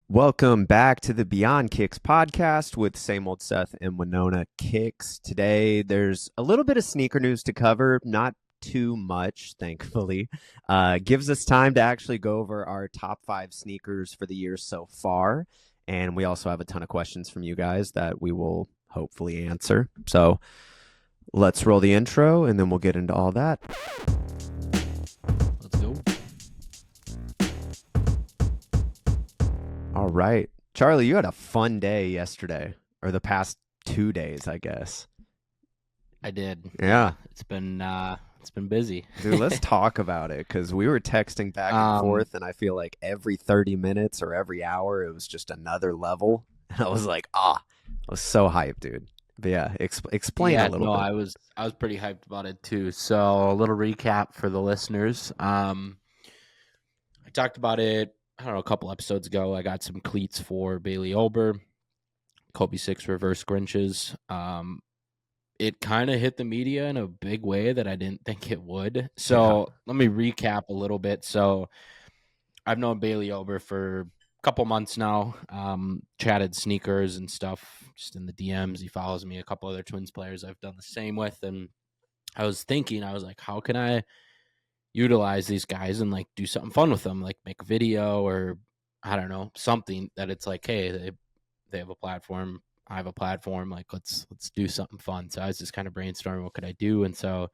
Welcome back to the Beyond Kicks podcast with Same Old Seth and Winona Kicks. Today, there's a little bit of sneaker news to cover, not too much, thankfully. Gives us time to actually go over our top 5 sneakers for the year so far. And we also have a ton of questions from you guys that we will hopefully answer. So let's roll the intro and then we'll get into all that. Let's go. All right. Charlie, you had a fun day yesterday, or the past 2 days, I guess. I did. Yeah. It's been busy. Dude, let's talk about it because we were texting back and forth, and I feel like every 30 minutes or every hour, it was just another level. And I was like, I was so hyped, dude. But yeah, explain a little bit. I was pretty hyped about it too. So a little recap for the listeners. I talked about it, I don't know, a couple episodes ago. I got some cleats for Bailey Ober, Kobe 6 reverse Grinches. It kind of hit the media in a big way that I didn't think it would. So Let me recap a little bit. So I've known Bailey Ober for a couple months now, chatted sneakers and stuff just in the DMs. He follows me, a couple other Twins players I've done the same with. And I was like, how can I utilize these guys and like do something fun with them, like make a video or I don't know, something that it's like, hey, they have a platform, I have a platform, like let's do something fun. So I was just kind of brainstorming what could I do. And so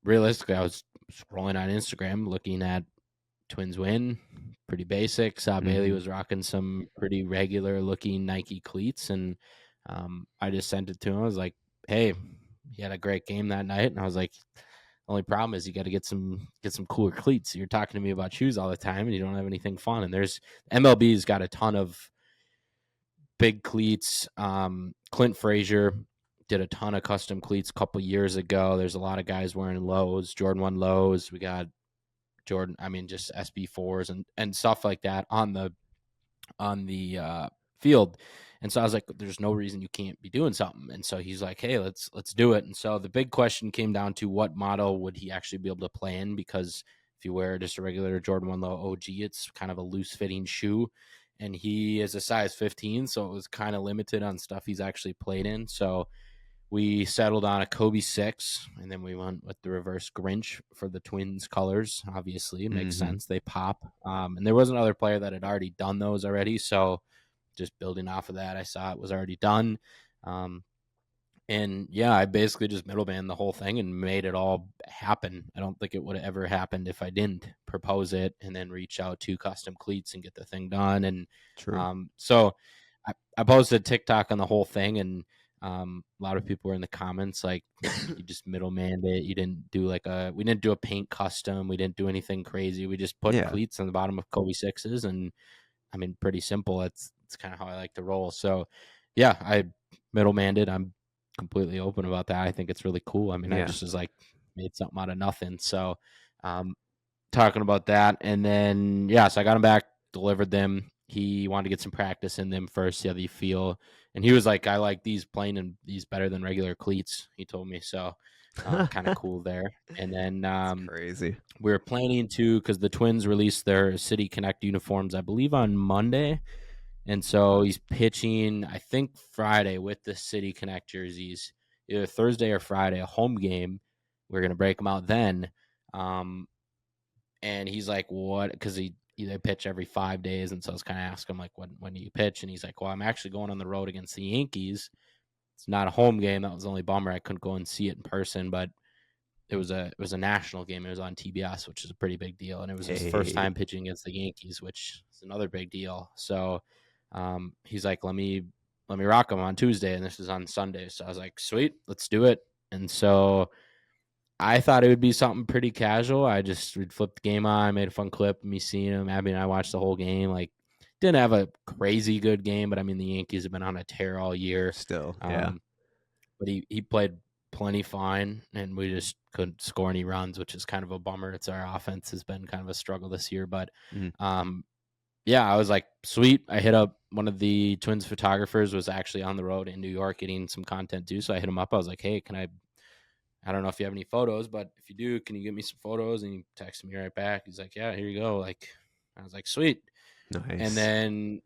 realistically, I was scrolling on Instagram looking at Twins win, pretty basic. Saw Bailey was rocking some pretty regular looking Nike cleats, and I just sent it to him. I was like, hey, he had a great game that night. And I was like, only problem is you got to get some cooler cleats. You're talking to me about shoes all the time and you don't have anything fun. And there's MLB's got a ton of big cleats. Clint Frazier did a ton of custom cleats a couple years ago. There's a lot of guys wearing lows, Jordan 1 lows. We got Jordan, just SB4s and stuff like that on the field. And so I was like, there's no reason you can't be doing something. And so he's like, hey, let's do it. And so the big question came down to what model would he actually be able to play in? Because if you wear just a regular Jordan 1 low OG, it's kind of a loose fitting shoe. And he is a size 15, so it was kind of limited on stuff he's actually played in. So we settled on a Kobe 6, and then we went with the reverse Grinch for the Twins colors. Obviously, it makes sense. They pop. And there was another player that had already done those already. So just building off of that, I saw it was already done. And yeah, I basically just middleman the whole thing and made it all happen. I don't think it would have ever happened if I didn't propose it and then reach out to custom cleats and get the thing done. And so I posted TikTok on the whole thing, and a lot of people were in the comments like, you just middlemaned it. You didn't do we didn't do a paint custom. We didn't do anything crazy. We just put cleats on the bottom of Kobe 6s, and pretty simple. It's kind of how I like to roll. So yeah, I middlemaned it. I'm completely open about that. I think it's really cool. I just was like made something out of nothing. So talking about that, and then so I got him back, delivered them. He wanted to get some practice in them first, see how they feel. And he was like, I like these playing in these better than regular cleats, he told me. So kind of cool there. And then crazy. We were planning to, because the Twins released their City Connect uniforms, I believe, on Monday. And so he's pitching, I think, Friday with the City Connect jerseys, either Thursday or Friday, a home game. We're going to break them out then. And he's like, what? Because they pitch every 5 days. And so I was kind of asking him, like, when do you pitch? And he's like, well, I'm actually going on the road against the Yankees. It's not a home game. That was the only bummer. I couldn't go and see it in person, but it was a national game. It was on TBS, which is a pretty big deal. And it was his first time pitching against the Yankees, which is another big deal. So he's like, let me rock him on Tuesday. And this is on Sunday. So I was like, sweet, let's do it. And so I thought it would be something pretty casual. We'd flip the game on, made a fun clip of me seeing him. Abby and I watched the whole game. Like, didn't have a crazy good game, but the Yankees have been on a tear all year. Still, But he played plenty fine, and we just couldn't score any runs, which is kind of a bummer. It's our offense has been kind of a struggle this year. But I was like, sweet. I hit up one of the Twins photographers, was actually on the road in New York getting some content too. So I hit him up. I was like, hey, I don't know if you have any photos, but if you do, can you get me some photos? And he texted me right back. He's like, yeah, here you go. Like, I was like, sweet. Nice. And then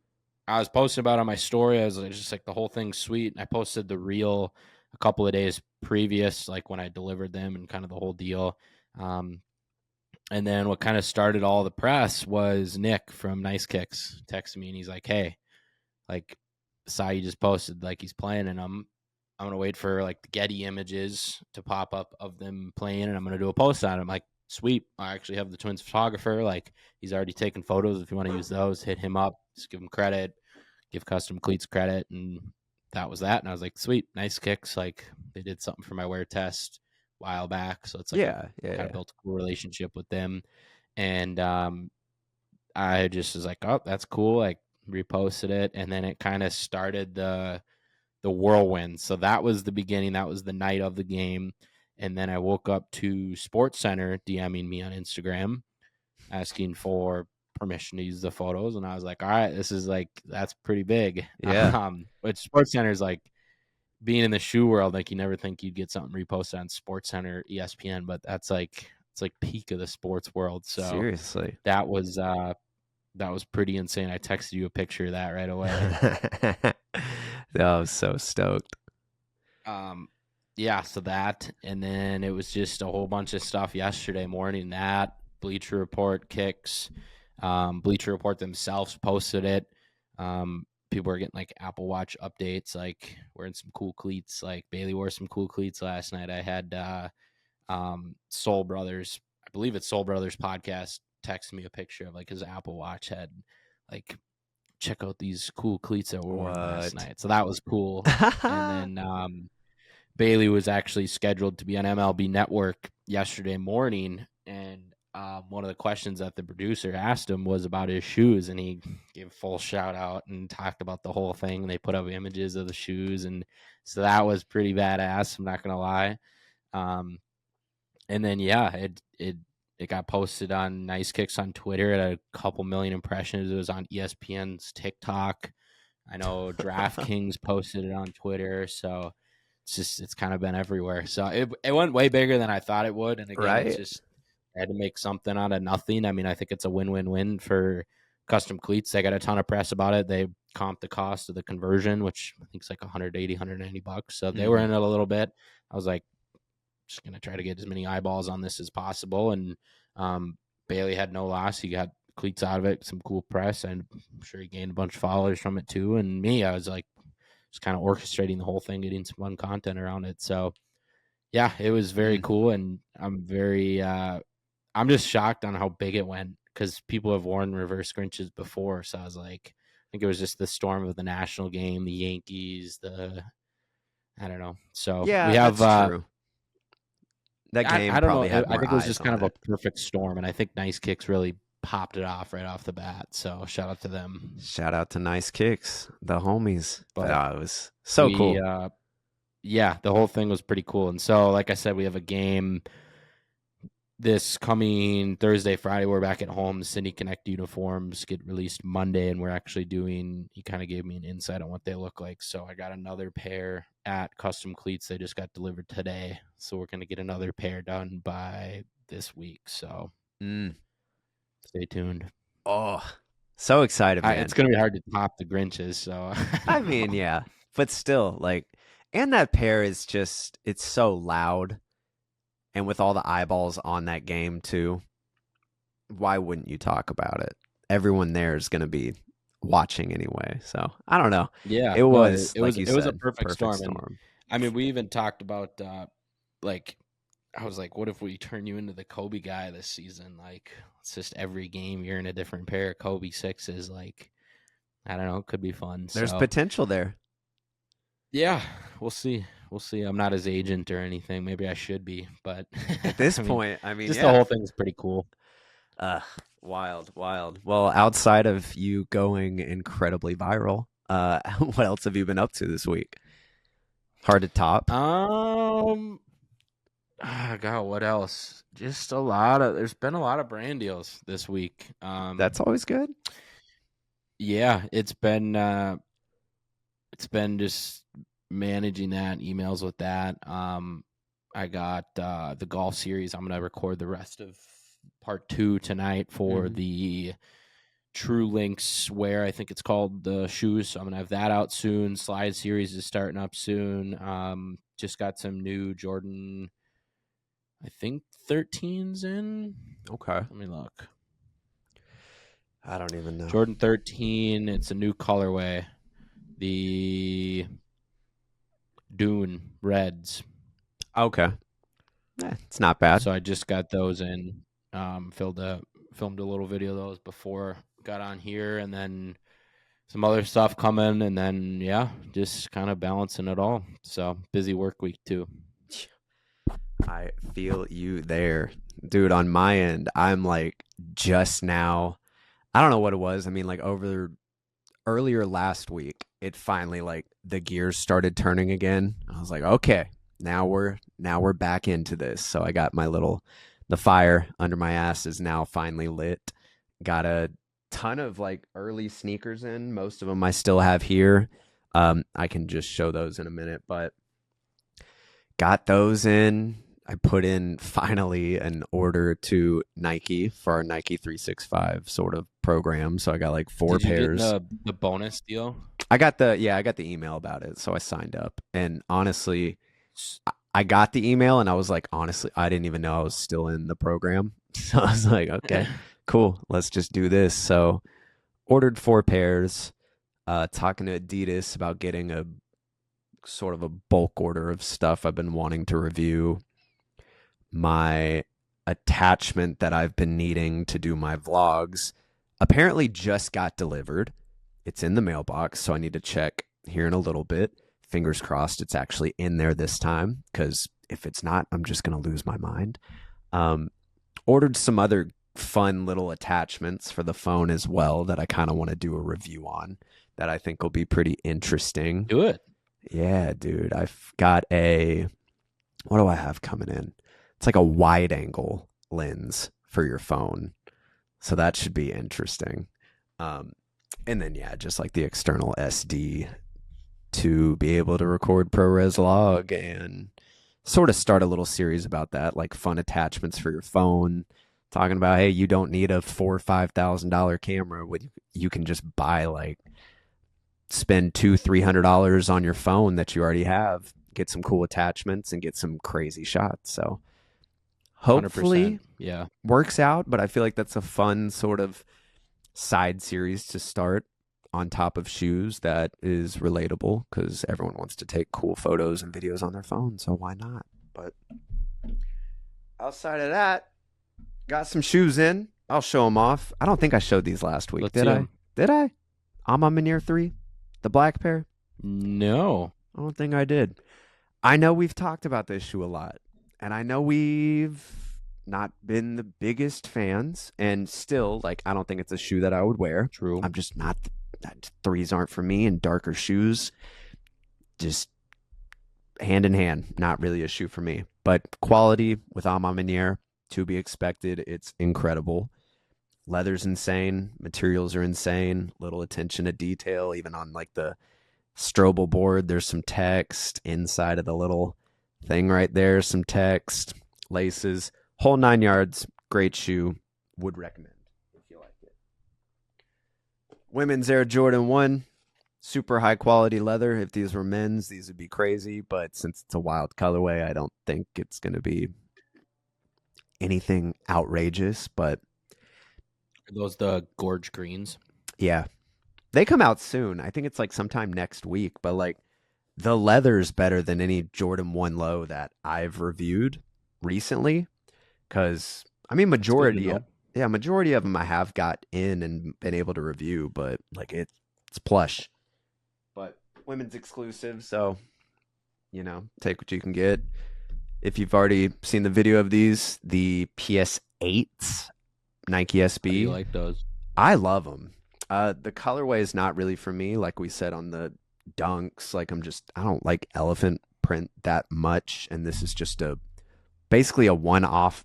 I was posting about it on my story. I was just like, the whole thing's sweet. And I posted the reel a couple of days previous, like when I delivered them and kind of the whole deal. And then what kind of started all the press was Nick from Nice Kicks texted me, and he's like, hey, like, saw you just posted, like, he's playing, and I'm going to wait for, like, the Getty images to pop up of them playing, and I'm going to do a post on it. I'm like, sweet. I actually have the Twins photographer. Like, he's already taken photos. If you want to use those, hit him up. Just give him credit. Give Custom Cleats credit. And that was that. And I was like, sweet. Nice Kicks. Like, they did something for my wear test a while back. So it's like kind of built a cool relationship with them. And I just was like, oh, that's cool. Like, reposted it. And then it kind of started the whirlwind. So that was the beginning. That was the night of the game. And then I woke up to SportsCenter DMing me on Instagram asking for permission to use the photos. And I was like, all right, this is like, that's pretty big. Yeah. But SportsCenter is like, being in the shoe world, like, you never think you'd get something reposted on SportsCenter, ESPN, but that's like, it's like peak of the sports world. So seriously, that was pretty insane. I texted you a picture of that right away. I was so stoked. Yeah, so that, and then it was just a whole bunch of stuff yesterday morning. That Bleacher Report kicks, Bleacher Report themselves posted it. People are getting like Apple Watch updates, like wearing some cool cleats. Like Bailey wore some cool cleats last night. I had Soul Brothers, I believe it's Soul Brothers podcast, texted me a picture of like his Apple Watch had like, check out these cool cleats that were worn last night. So that was cool. And then Bailey was actually scheduled to be on MLB Network yesterday morning, and one of the questions that the producer asked him was about his shoes, and he gave a full shout out and talked about the whole thing. They put up images of the shoes, and so that was pretty badass. I'm not gonna lie. And then it got posted on Nice Kicks on Twitter. It had a couple million impressions. It was on ESPN's TikTok. I know DraftKings posted it on Twitter. So it's kind of been everywhere. So it went way bigger than I thought it would. And again, It's just, I had to make something out of nothing. I mean, I think it's a win-win-win for Custom Cleats. They got a ton of press about it. They comped the cost of the conversion, which I think is like $180, $190. So they were in it a little bit. I was like, just going to try to get as many eyeballs on this as possible. And Bailey had no loss. He got cleats out of it, some cool press, and I'm sure he gained a bunch of followers from it too. And me, I was like, just kind of orchestrating the whole thing, getting some fun content around it. So yeah, it was very cool. And I'm very, I'm just shocked on how big it went, because people have worn reverse Grinches before. So I was like, I think it was just the storm of the national game, the Yankees, I don't know. So yeah, we have, that's true. That game, I don't know. I think it was just kind of a perfect storm, and I think Nice Kicks really popped it off right off the bat. So shout out to them. Shout out to Nice Kicks, the homies. But it was so cool. Yeah, the whole thing was pretty cool. And so, like I said, we have a game this coming Thursday, Friday. We're back at home. The City Connect uniforms get released Monday, and we're actually he kind of gave me an insight on what they look like. So I got another pair at Custom Cleats. They just got delivered today. So we're going to get another pair done by this week. So stay tuned. Oh, so excited, man. It's going to be hard to top the Grinches. So I mean, yeah, but still, like, and that pair is just, it's so loud. And with all the eyeballs on that game too, why wouldn't you talk about it? Everyone there is going to be watching anyway. So I don't know. Yeah, it was a perfect storm. And, I mean, we even talked about like, I was like, what if we turn you into the Kobe guy this season? Like, it's just every game you're in a different pair of Kobe sixes. Like, I don't know, it could be fun. There's potential there. Yeah, we'll see. I'm not his agent or anything. Maybe I should be, but at this point, just the whole thing is pretty cool. Wild. Well, outside of you going incredibly viral, what else have you been up to this week? Hard to top. God, what else? Just there's been a lot of brand deals this week. That's always good. Yeah, it's been just managing that, emails with that. I got the golf series. I'm going to record the rest of part 2 tonight for the True Links Wear, I think it's called, the shoes. So I'm gonna have that out soon. Slide series is starting up soon. Just got some new Jordan, I think 13s in. Okay. Let me look. I don't even know. Jordan 13. It's a new colorway. The Dune Reds. Okay. It's not bad. So I just got those in. Filmed a little video of those before got on here, and then some other stuff coming, and then just kind of balancing it all. So busy work week too. I feel you there, dude. On my end, I'm like just now. I don't know what it was. I mean, like earlier last week, it finally like the gears started turning again. I was like, okay, now we're back into this. So I got the fire under my ass is now finally lit. Got a ton of like early sneakers in. Most of them I still have here. I can just show those in a minute, but got those in. I put in finally an order to Nike for our Nike 365 sort of program. So I got like 4 pairs. Did you get the bonus deal? I got the email about it. So I signed up, and honestly, I got the email and I was like, honestly, I didn't even know I was still in the program. So I was like, okay, cool. Let's just do this. So ordered 4 pairs, talking to Adidas about getting a sort of a bulk order of stuff I've been wanting to review. My attachment that I've been needing to do my vlogs apparently just got delivered. It's in the mailbox, so I need to check here in a little bit. Fingers crossed it's actually in there this time, because if it's not, I'm just going to lose my mind. Ordered some other fun little attachments for the phone as well that I kind of want to do a review on that I think will be pretty interesting. Do it. Yeah, dude. I've got what do I have coming in? It's like a wide angle lens for your phone. So that should be interesting. And then, just like the external SD to be able to record ProRes log and sort of start a little series about that, like fun attachments for your phone, talking about, hey, you don't need a $4,000 or $5,000 camera. You can just buy spend $200-$300 on your phone that you already have, get some cool attachments and get some crazy shots. So hopefully works out, but I feel like that's a fun sort of side series to start on top of shoes that is relatable, because everyone wants to take cool photos and videos on their phone, so why not? But outside of that, got some shoes in. I'll show them off. I don't think I showed these last week. Did I? Ama Manir 3? The black pair? No. I don't think I did. I know we've talked about this shoe a lot, and I know we've not been the biggest fans, and still, I don't think it's a shoe that I would wear. True. I'm just not. Threes aren't for me, and darker shoes, just hand in hand, not really a shoe for me. But quality with Ama Manir, to be expected. It's incredible. Leather's insane. Materials are insane. Little attention to detail, even on the Strobel board. There's some text inside of the little thing right there. Some text, laces, whole 9 yards. Great shoe. Would recommend if you like it. Women's Air Jordan 1. Super high quality leather. If these were men's, these would be crazy. But since it's a wild colorway, I don't think it's going to be anything outrageous. But are those the gorge greens? Yeah. They come out soon. I think it's sometime next week. But the leather's better than any Jordan 1 low that I've reviewed recently. Because, majority of them I have got in and been able to review. But it's plush. But women's exclusive. So, take what you can get. If you've already seen the video of these, the PS8s, Nike SB. How do you like those? I love them. The colorway is not really for me. Like we said on the Dunks, I don't like elephant print that much. And this is just basically a one-off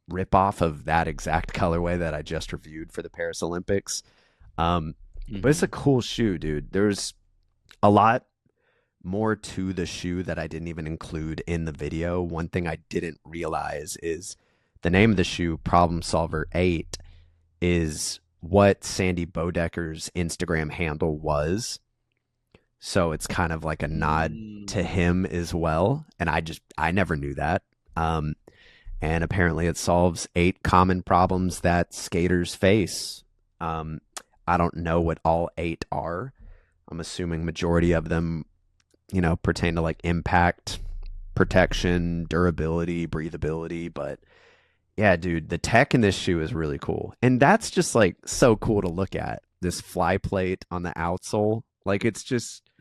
rip-off of that exact colorway that I just reviewed for the Paris Olympics. But it's a cool shoe, dude. There's a lot more to the shoe that I didn't even include in the video. One thing I didn't realize is the name of the shoe, Problem Solver 8, is what Sandy Bodecker's Instagram handle was. So it's kind of like a nod to him as well. And I never knew that. And apparently it solves 8 common problems that skaters face. I don't know what all 8 are. I'm assuming majority of them, pertain to like impact, protection, durability, breathability. But yeah, dude, the tech in this shoe is really cool. And that's just like so cool to look at. This fly plate on the outsole. Like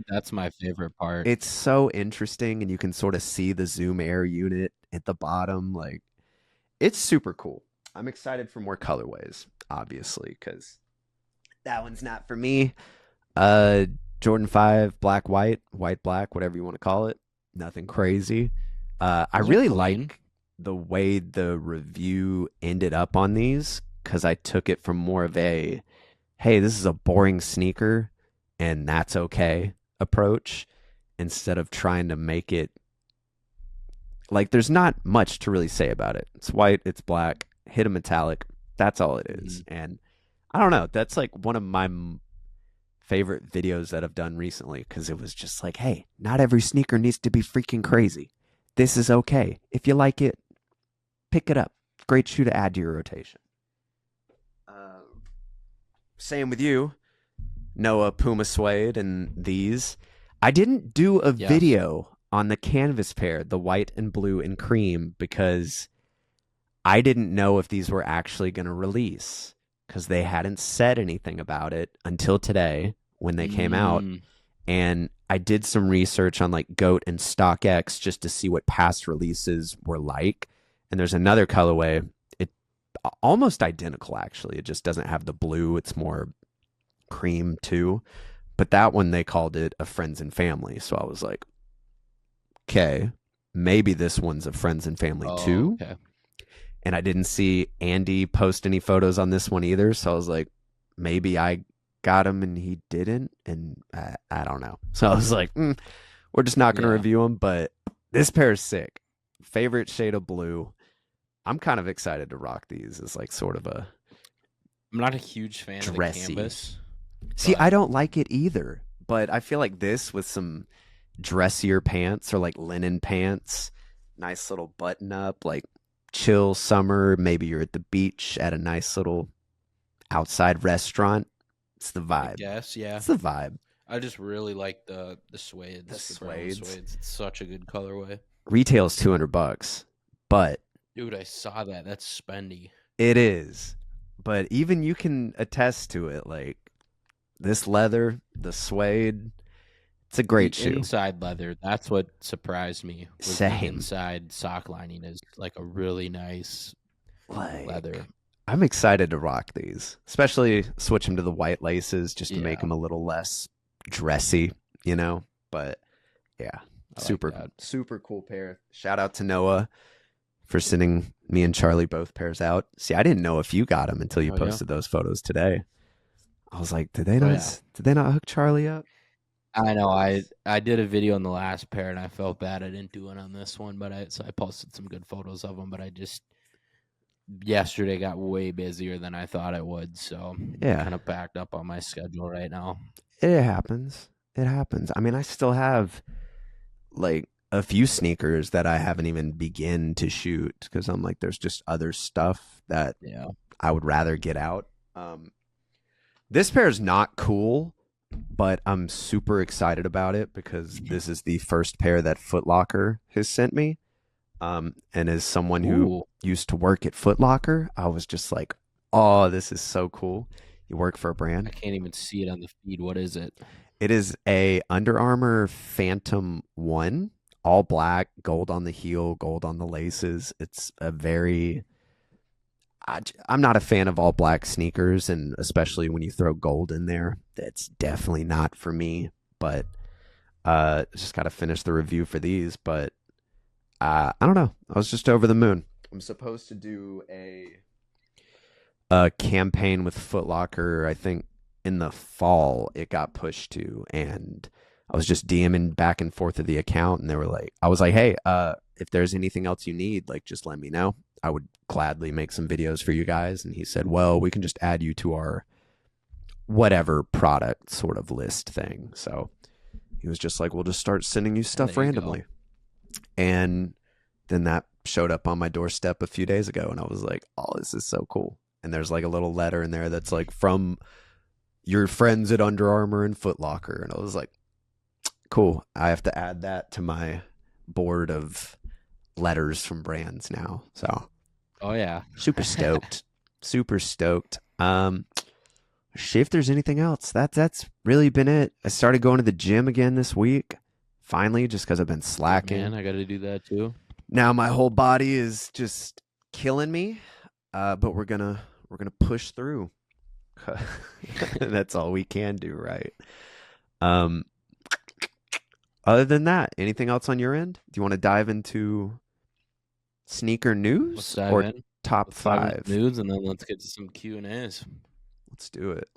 that's my favorite part. it's so interesting, and you can sort of see the Zoom Air unit at the bottom. Like, it's super cool. I'm excited for more colorways, obviously, because that one's not for me. Jordan 5, black, white, white, black, whatever you want to call it. Nothing crazy. I really like the way the review ended up on these, because I took it from more of a, hey, this is a boring sneaker, and that's okay approach, instead of trying to make it like there's not much to really say about it. It's white, it's black, hit a metallic. That's all it is. And I don't know. That's like one of my favorite videos that I've done recently, because it was just like, hey, not every sneaker needs to be freaking crazy. This is okay. If you like it, pick it up. Great shoe to add to your rotation. Same with you, Noah Puma Suede and these. I didn't do a video on the canvas pair, the white and blue and cream, because I didn't know if these were actually going to release, because they hadn't said anything about it until today when they came out. And I did some research on like GOAT and StockX just to see what past releases were like. And there's another colorway. It almost identical, actually. It just doesn't have the blue. It's more cream too. But that one, they called it a Friends and Family. So I was like, okay, maybe this one's a Friends and Family too. Okay. And I didn't see Andy post any photos on this one either. So I was like, maybe I got him and he didn't. And I don't know. So I was like, we're just not going to review them. But this pair is sick. Favorite shade of blue. I'm kind of excited to rock these as like sort of a... I'm not a huge fan dressy. Of the canvas. See, I don't like it either. But I feel like this with some dressier pants, or like linen pants, nice little button up, like chill summer, maybe you're at the beach at a nice little outside restaurant. It's the vibe. Yes, yeah. It's the vibe. I just really like the suede. The suede. It's such a good colorway. Retail's $200, but dude, I saw that. That's spendy. It is. But even you can attest to it, like this leather, the suede. It's a great shoe. Inside leather, that's what surprised me. Same. The inside sock lining is like a really nice leather. I'm excited to rock these, especially switch them to the white laces just to make them a little less dressy, But yeah, super cool pair. Shout out to Noah for sending me and Charlie both pairs out. See, I didn't know if you got them until you posted those photos today. I was like, did they not hook Charlie up? I know. I did a video on the last pair, and I felt bad I didn't do it on this one, but I posted some good photos of them. But I just yesterday got way busier than I thought it would, so kind of backed up on my schedule right now. It happens. I mean, I still have like a few sneakers that I haven't even begin to shoot, because I'm like, there's just other stuff that I would rather get out. This pair is not cool, but I'm super excited about it because this is the first pair that Foot Locker has sent me. And as someone who used to work at Foot Locker, I was just like, oh, this is so cool. You work for a brand? I can't even see it on the feed. What is it? It is a Under Armour Phantom 1, all black, gold on the heel, gold on the laces. It's a very... I'm not a fan of all black sneakers, and especially when you throw gold in there, that's definitely not for me. But just got to finish the review for these. But I don't know. I was just over the moon. I'm supposed to do a campaign with Foot Locker. I think in the fall it got pushed to, and I was just DMing back and forth of the account, and they were like, I was like, hey, if there's anything else you need, like, just let me know. I would gladly make some videos for you guys. And he said, well, we can just add you to our whatever product sort of list thing. So he was just like, we'll just start sending you stuff randomly. And then that showed up on my doorstep a few days ago, and I was like, oh, this is so cool. And there's like a little letter in there that's like, from your friends at Under Armour and Foot Locker. And I was like, cool. I have to add that to my board of letters from brands now. So, oh yeah, super stoked. Super stoked. See if there's anything else. That's really been it. I started going to the gym again this week. Finally, just because I've been slacking. Man, I got to do that too. Now my whole body is just killing me, but we're gonna push through. That's all we can do, right? Other than that, anything else on your end? Do you want to dive into sneaker news or top 5 news, and then let's get to some Q&As. Let's do it.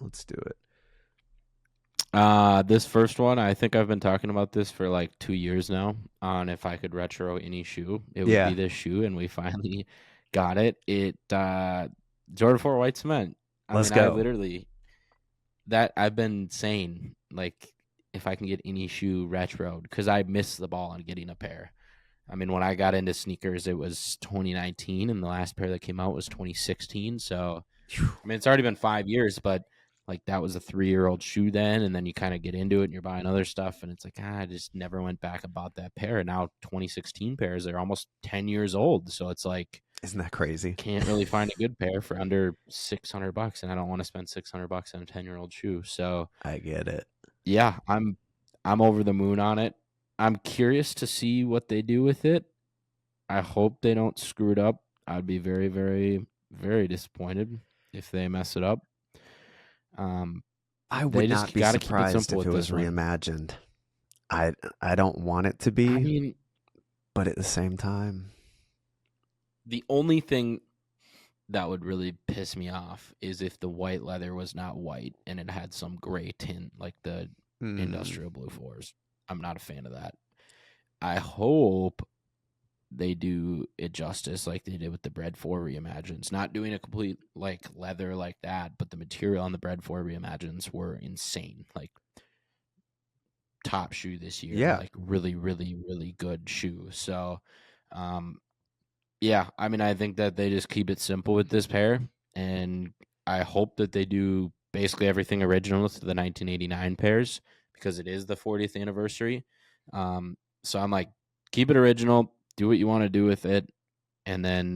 This first one, I think I've been talking about this for like 2 years now on if I could retro any shoe, it would be this shoe, and we finally got it. Jordan 4 white cement. Let's go. I literally, that I've been saying, like, if I can get any shoe retroed, because I missed the ball on getting a pair. I mean, when I got into sneakers, it was 2019, and the last pair that came out was 2016. So, I mean, it's already been 5 years, but like that was a 3-year-old shoe then, and then you kind of get into it and you're buying other stuff, and it's like, I just never went back about that pair. And now 2016 pairs, they're almost 10 years old. So it's like, isn't that crazy? Can't really find a good pair for under $600, and I don't want to spend $600 on a 10-year-old shoe. So I get it. Yeah, I'm over the moon on it. I'm curious to see what they do with it. I hope they don't screw it up. I'd be very, very, very disappointed if they mess it up. I would not be surprised if it was reimagined. I don't want it to be. I mean, but at the same time, the only thing that would really piss me off is if the white leather was not white and it had some gray tint like the industrial blue 4s. I'm not a fan of that. I hope they do it justice like they did with the Bread 4 reimagines. Not doing a complete like leather like that, but the material on the Bread 4 reimagines were insane. Like top shoe this year. Yeah. Like really, really, really good shoe. So yeah, I mean, I think that they just keep it simple with this pair, and I hope that they do basically everything original to the 1989 pairs because it is the 40th anniversary. So I'm like, keep it original, do what you want to do with it, and then,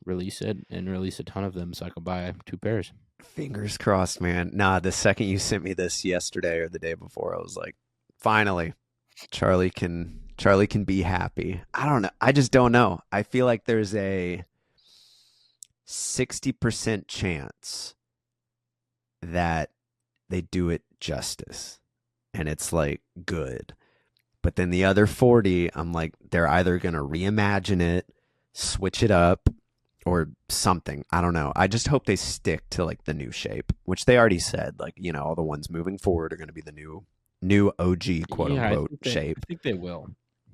release it and release a ton of them so I can buy 2 pairs. Fingers crossed, man. Nah, the second you sent me this yesterday or the day before, I was like, finally, Charley can be happy. I don't know. I just don't know. I feel like there's a 60% chance that they do it justice and it's like good. But then the other 40, I'm like, they're either going to reimagine it, switch it up, or something. I don't know. I just hope they stick to like the new shape, which they already said, like, you know, all the ones moving forward are going to be the new OG quote unquote shape. I think they will.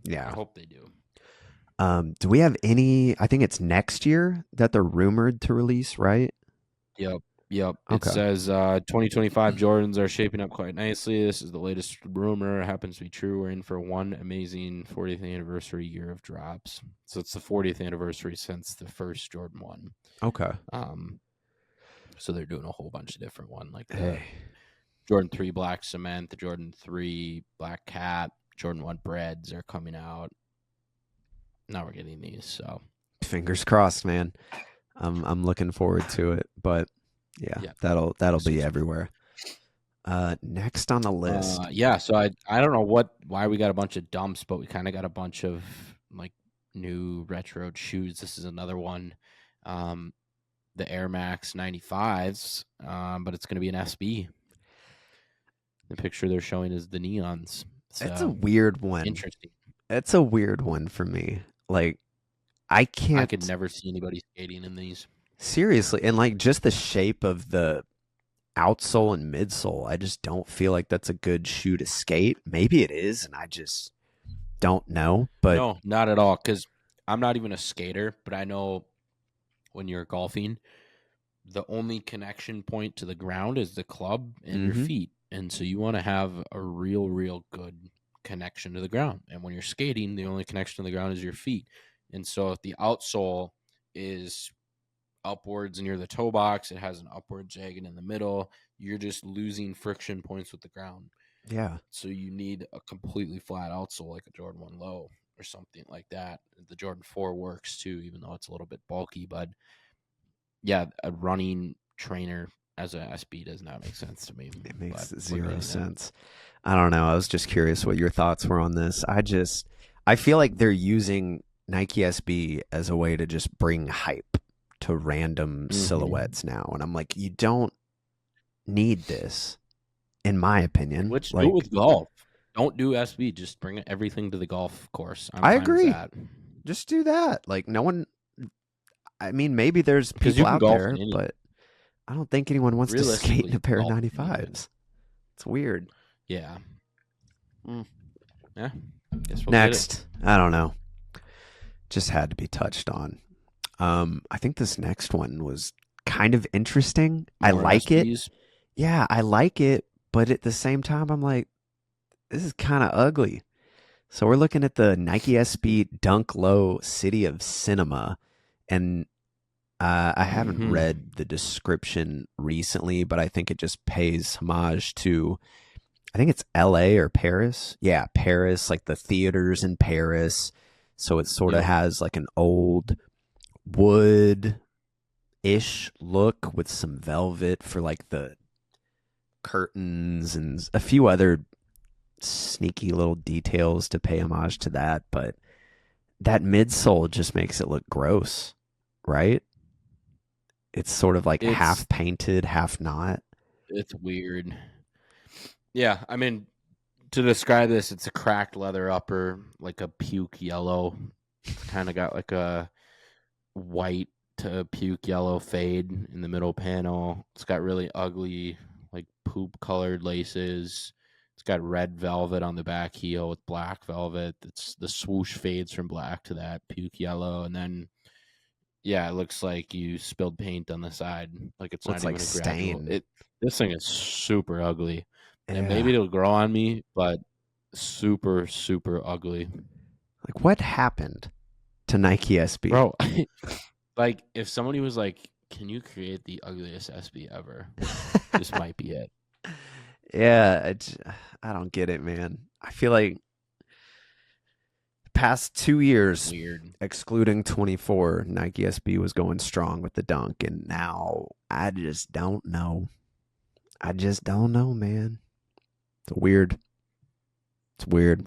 Yeah. I hope they do. Do we have any, I think it's next year that they're rumored to release, right? Yep. Okay. It says 2025 Jordans are shaping up quite nicely. This is the latest rumor. It happens to be true. We're in for one amazing 40th anniversary year of drops. So it's the 40th anniversary since the first Jordan 1. Okay. So they're doing a whole bunch of different ones, like the Jordan 3 Black Cement, the Jordan 3 Black Cat, Jordan 1 Breads are coming out. Now we're getting these, so fingers crossed, man. I'm looking forward to it, but yeah. that'll be everywhere. Next on the list. So I don't know why we got a bunch of dumps, but we kind of got a bunch of like new retro shoes. This is another one. The Air Max 95s, but it's going to be an SB. The picture they're showing is the neons. So, that's a weird one. Interesting. That's a weird one for me. Like, I could never see anybody skating in these. Seriously, and like just the shape of the outsole and midsole. I just don't feel like that's a good shoe to skate. Maybe it is, and I just don't know. But no, not at all. Because I'm not even a skater, but I know when you're golfing, the only connection point to the ground is the club and your feet. And so you want to have a real good connection to the ground. And when you're skating, the only connection to the ground is your feet. And so if the outsole is upwards near the toe box, it has an upward jagged in the middle, you're just losing friction points with the ground. Yeah. So you need a completely flat outsole like a Jordan 1 Low or something like that. The Jordan 4 works too, even though it's a little bit bulky. But yeah, a running trainer as a SB does not make sense to me. It makes zero sense. I don't know. I was just curious what your thoughts were on this. I feel like they're using Nike SB as a way to just bring hype to random silhouettes now. And I'm like, you don't need this, in my opinion. Which do it with golf. Don't do SB. Just bring everything to the golf course. I agree. Just do that. Like, no one, I mean, maybe there's people out there, but I don't think anyone wants to skate in a pair of 95s. It's weird. Yeah. Yeah. Next, I don't know. Just had to be touched on. I think this next one was kind of interesting. I like it. Yeah, I like it, but at the same time, I'm like, this is kind of ugly. So we're looking at the Nike SB Dunk Low City of Cinema, and I haven't read the description recently, but I think it just pays homage to, I think it's LA or Paris. Yeah, Paris, like the theaters in Paris. So it sort of has like an old wood-ish look with some velvet for like the curtains and a few other sneaky little details to pay homage to that. But that midsole just makes it look gross, right? It's sort of like half painted, half not. It's weird. Yeah, I mean, to describe this, it's a cracked leather upper, like a puke yellow. It's kind of got like a white to puke yellow fade in the middle panel. It's got really ugly, like poop colored laces. It's got red velvet on the back heel with black velvet. It's the swoosh fades from black to that puke yellow, and then yeah, it looks like you spilled paint on the side. Like it's not even like a stain. This thing is super ugly. Yeah. And maybe it'll grow on me, but super, super ugly. Like, what happened to Nike SB? Bro, like, if somebody was like, can you create the ugliest SB ever? This might be it. Yeah, I don't get it, man. I feel like past 2 years, excluding 24, Nike SB was going strong with the dunk, and now I just don't know. Man. It's weird.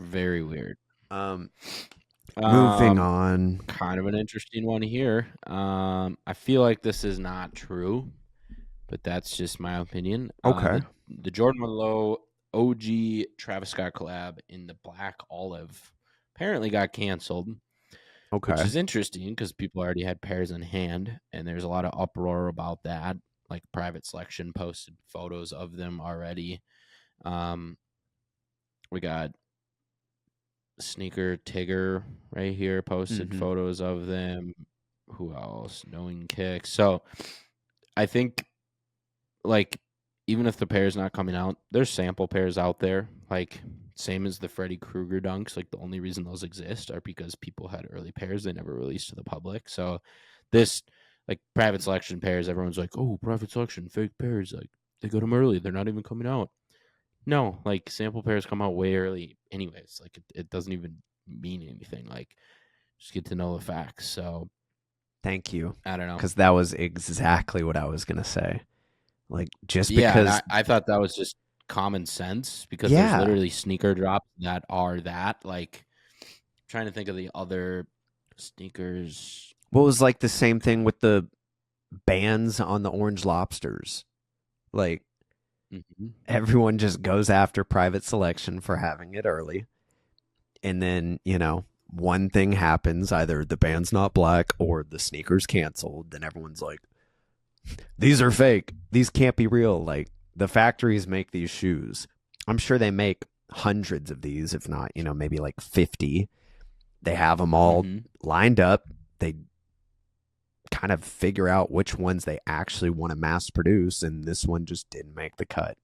Very weird. Moving on. Kind of an interesting one here. I feel like this is not true, but that's just my opinion. Okay. The Jordan 1 Low OG Travis Scott collab in the black olive apparently got canceled. Okay. Which is interesting because people already had pairs in hand, and there's a lot of uproar about that. Like Private Selection posted photos of them already. We got Sneaker Tigger right here posted photos of them. Who else? Knowing Kicks. So I think, like, even if the pair's not coming out, there's sample pairs out there. Like, same as the Freddy Krueger dunks. Like, the only reason those exist are because people had early pairs they never released to the public. So this, like, Private Selection pairs, everyone's like, oh, Private Selection, fake pairs. Like, they got them early. They're not even coming out. No, like, sample pairs come out way early anyways. Like, it doesn't even mean anything. Like, just get to know the facts. So thank you. I don't know. Because that was exactly what I was going to say. Like, just because... Yeah, I thought that was just common sense because there's literally sneaker drops that are that. Like, I'm trying to think of the other sneakers. What was, like, the same thing with the bands on the Orange Lobsters? Like, everyone just goes after Private Selection for having it early. And then, you know, one thing happens, either the band's not black or the sneaker's canceled. Then everyone's like, these are fake. These can't be real. Like, the factories make these shoes. I'm sure they make hundreds of these, if not, maybe like 50. They have them all lined up. They kind of figure out which ones they actually want to mass produce, and this one just didn't make the cut.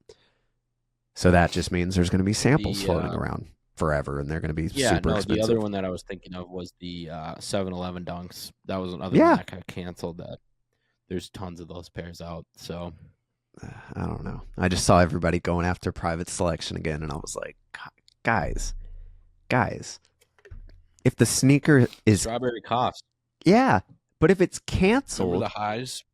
So that just means there's going to be samples floating around forever, and they're going to be super expensive. The other one that I was thinking of was the 7-Eleven Dunks. That was another one that got canceled. That there's tons of those pairs out. So I don't know. I just saw everybody going after Private Selection again, and I was like, guys, if the sneaker is strawberry cost, yeah, but if it's canceled, remember the highs?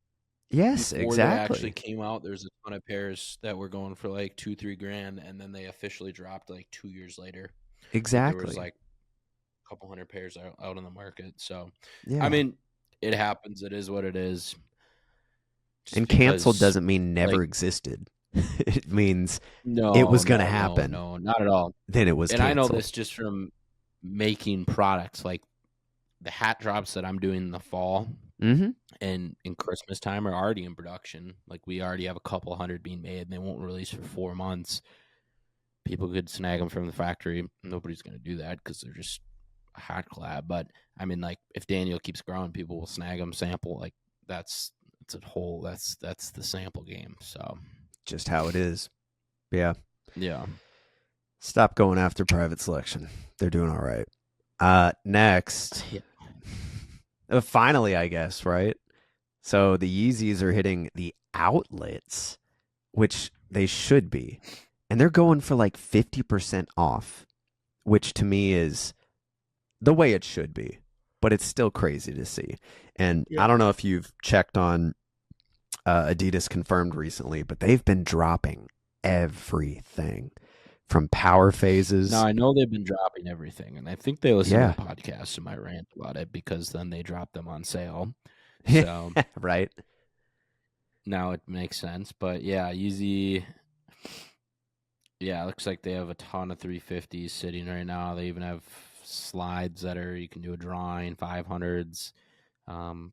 Yes, before exactly. They actually came out, there's a ton of pairs that were going for like $2-3 grand, and then they officially dropped like 2 years later. Exactly. There was like a couple hundred pairs out on the market. So, yeah. I mean, it happens. It is what it is. And canceled doesn't mean never existed. It means it was going to happen. No, not at all. Then it was canceled. I know this just from making products. Like the hat drops that I'm doing in the fall and in Christmas time are already in production. Like we already have a couple hundred being made, and they won't release for 4 months. People could snag them from the factory. Nobody's going to do that because they're just a hat collab. But I mean, like if Daniel keeps growing, people will snag them, sample. Like that's the sample game. So just how it is. Yeah. Stop going after Private Selection. They're doing all right. Next. Finally, I guess, right? So the Yeezys are hitting the outlets, which they should be. And they're going for like 50% off, which to me is the way it should be. But it's still crazy to see. And I don't know if you've checked on Adidas Confirmed recently, but they've been dropping everything from power phases. No, I know they've been dropping everything, and I think they listen to the podcast and might rant about it because then they drop them on sale. So right now it makes sense. But yeah, Yeezy. Yeah, it looks like they have a ton of 350s sitting right now. They even have slides that you can do a drawing, 500s.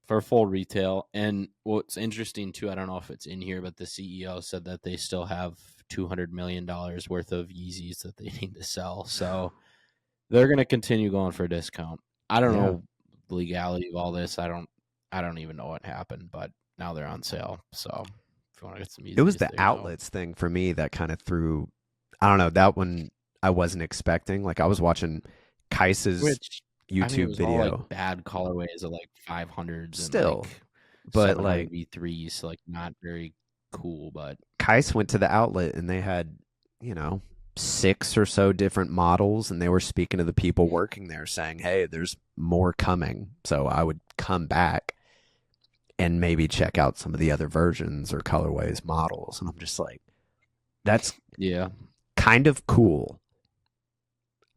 For full retail. And what's interesting too, I don't know if it's in here, but the CEO said that they still have $200 million worth of Yeezys that they need to sell. So they're going to continue going for a discount. I don't know the legality of all this. I don't even know what happened, but now they're on sale. So if you want to get some Yeezys, it was the outlets thing for me that kind of I don't know, that one I wasn't expecting. Like I was watching Kais's YouTube video. All, like, bad colorways of like 500s still, and, like, but like V3s, so, like not very cool. But Kais went to the outlet and they had 6 or so different models, and they were speaking to the people working there saying, hey, there's more coming, so I would come back and maybe check out some of the other versions or colorways models. And I'm just like, that's kind of cool.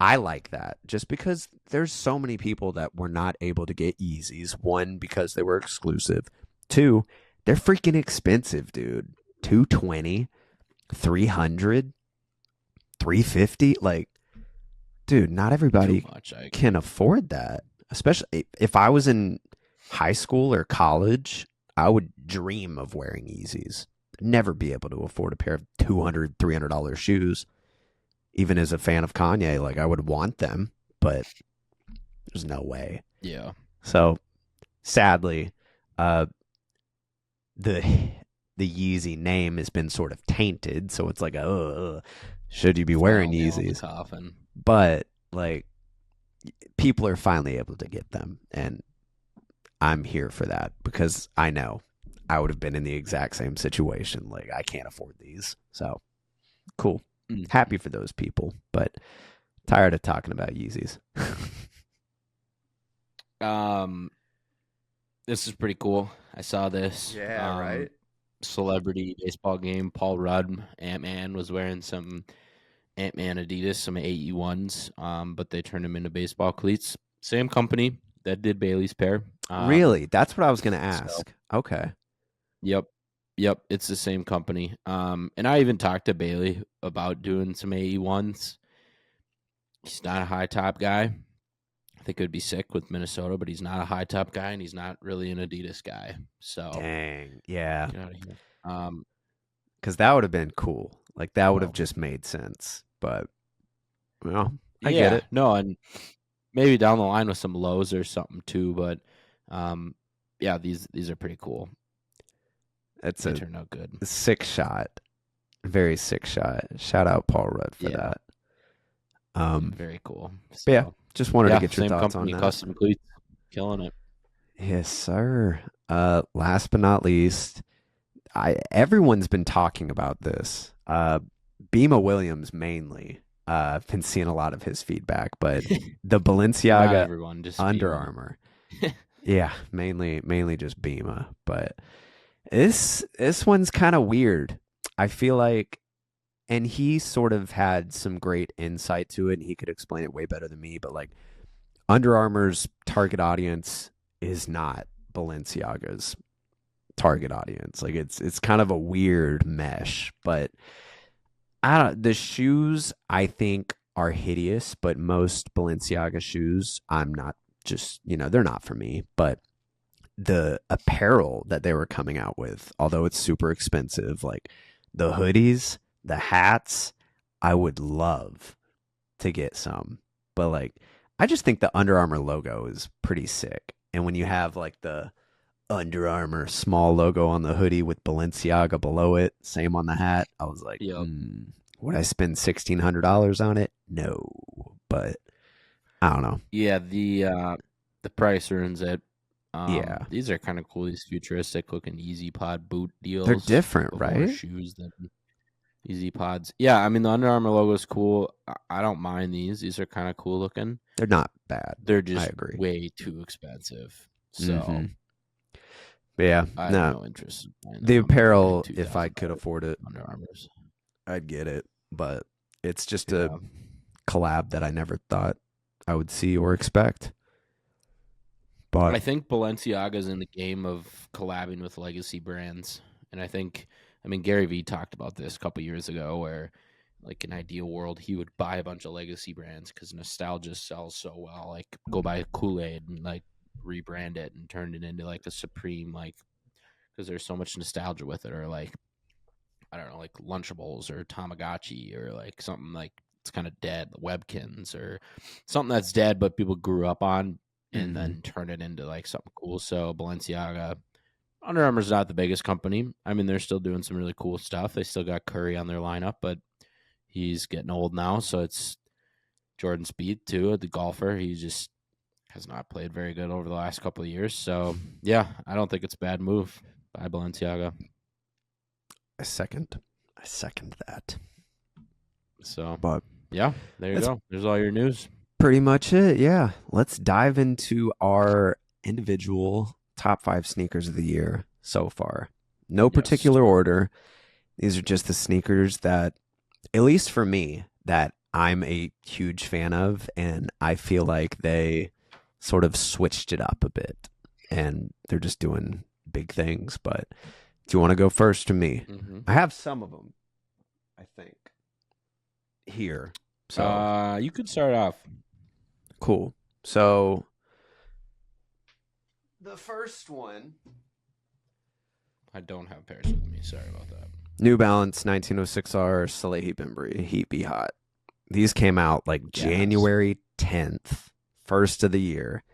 I like that just because there's so many people that were not able to get Yeezys. 1, because they were exclusive. 2, they're freaking expensive, dude. $220, $300, $350. Like, dude, not everybody can afford that. Especially if I was in high school or college, I would dream of wearing Yeezys. Never be able to afford a pair of $200, $300 shoes. Even as a fan of Kanye, like I would want them, but there's no way. Yeah. So sadly, the Yeezy name has been sort of tainted. So it's like, should you be wearing Yeezys? But like, people are finally able to get them, and I'm here for that because I know I would have been in the exact same situation. Like, I can't afford these. So cool. Happy for those people, but tired of talking about Yeezys. This is pretty cool. I saw this. Yeah, right. Celebrity baseball game. Paul Rudd, Ant-Man, was wearing some Ant-Man Adidas, some AE1s, but they turned them into baseball cleats. Same company that did Bailey's pair. Really? That's what I was going to ask. So, okay. Yep, it's the same company. And I even talked to Bailey about doing some AE1s. He's not a high top guy. I think it would be sick with Minnesota, but he's not a high top guy, and he's not really an Adidas guy. So dang, yeah. Get out of here. because that would have been cool. Like that would have just made sense. But well, I get it. No, and maybe down the line with some lows or something too. But yeah, these are pretty cool. They turned out good. Sick shot. Very sick shot. Shout out Paul Rudd for that. Very cool. So, yeah, just wanted to get your thoughts on that. Custom cleats, killing it. Yes, sir. Last but not least, everyone's been talking about this. Bima Williams mainly. I've been seeing a lot of his feedback, but the Balenciaga Under Armour. Yeah, mainly just Bima, but this one's kind of weird. I feel like, and he sort of had some great insight to it, and he could explain it way better than me, but like Under Armour's target audience is not Balenciaga's target audience. Like it's kind of a weird mesh, but the shoes I think are hideous, but most Balenciaga shoes I'm not just, they're not for me, but the apparel that they were coming out with, although it's super expensive, like the hoodies, the hats, I would love to get some. But like, I just think the Under Armour logo is pretty sick. And when you have like the Under Armour small logo on the hoodie with Balenciaga below it, same on the hat, I was like, would I spend $1,600 on it? No, but I don't know. Yeah, the price earns it. These are kind of cool. These futuristic looking Easy Pod boot deals. They're different, right? Shoes than Easy Pods. Yeah, I mean the Under Armour logo is cool. I don't mind these. These are kind of cool looking. They're not bad. They're just way too expensive. So, yeah, I have no interest. The apparel, if I could afford it, Under Armour's, I'd get it. But it's just a collab that I never thought I would see or expect. But I think Balenciaga's in the game of collabing with legacy brands. And I mean, Gary Vee talked about this a couple years ago where, like, in ideal world, he would buy a bunch of legacy brands because nostalgia sells so well. Like, go buy Kool-Aid and, like, rebrand it and turn it into, like, a Supreme, like, because there's so much nostalgia with it. Or, like, I don't know, like Lunchables or Tamagotchi or, like, something like it's kind of dead, Webkins or something that's dead but people grew up on. And then turn it into like something cool. So Balenciaga, Under Armour's not the biggest company. I mean, they're still doing some really cool stuff. They still got Curry on their lineup, but he's getting old now. So it's Jordan Spieth too, the golfer. He just has not played very good over the last couple of years. So yeah, I don't think it's a bad move by Balenciaga. I second that. So, but yeah, there you go. There's all your news. Pretty much it, yeah. Let's dive into our individual top 5 sneakers of the year so far. No particular order. These are just the sneakers that, at least for me, that I'm a huge fan of, and I feel like they sort of switched it up a bit, and they're just doing big things. But do you want to go first to me? I have some of them, I think, here. So you could start off. Cool. So the first one, I don't have pairs with me. Sorry about that. New Balance 1906R Salehi Bembry Heat Be Hot. These came out like January 10th, first of the year.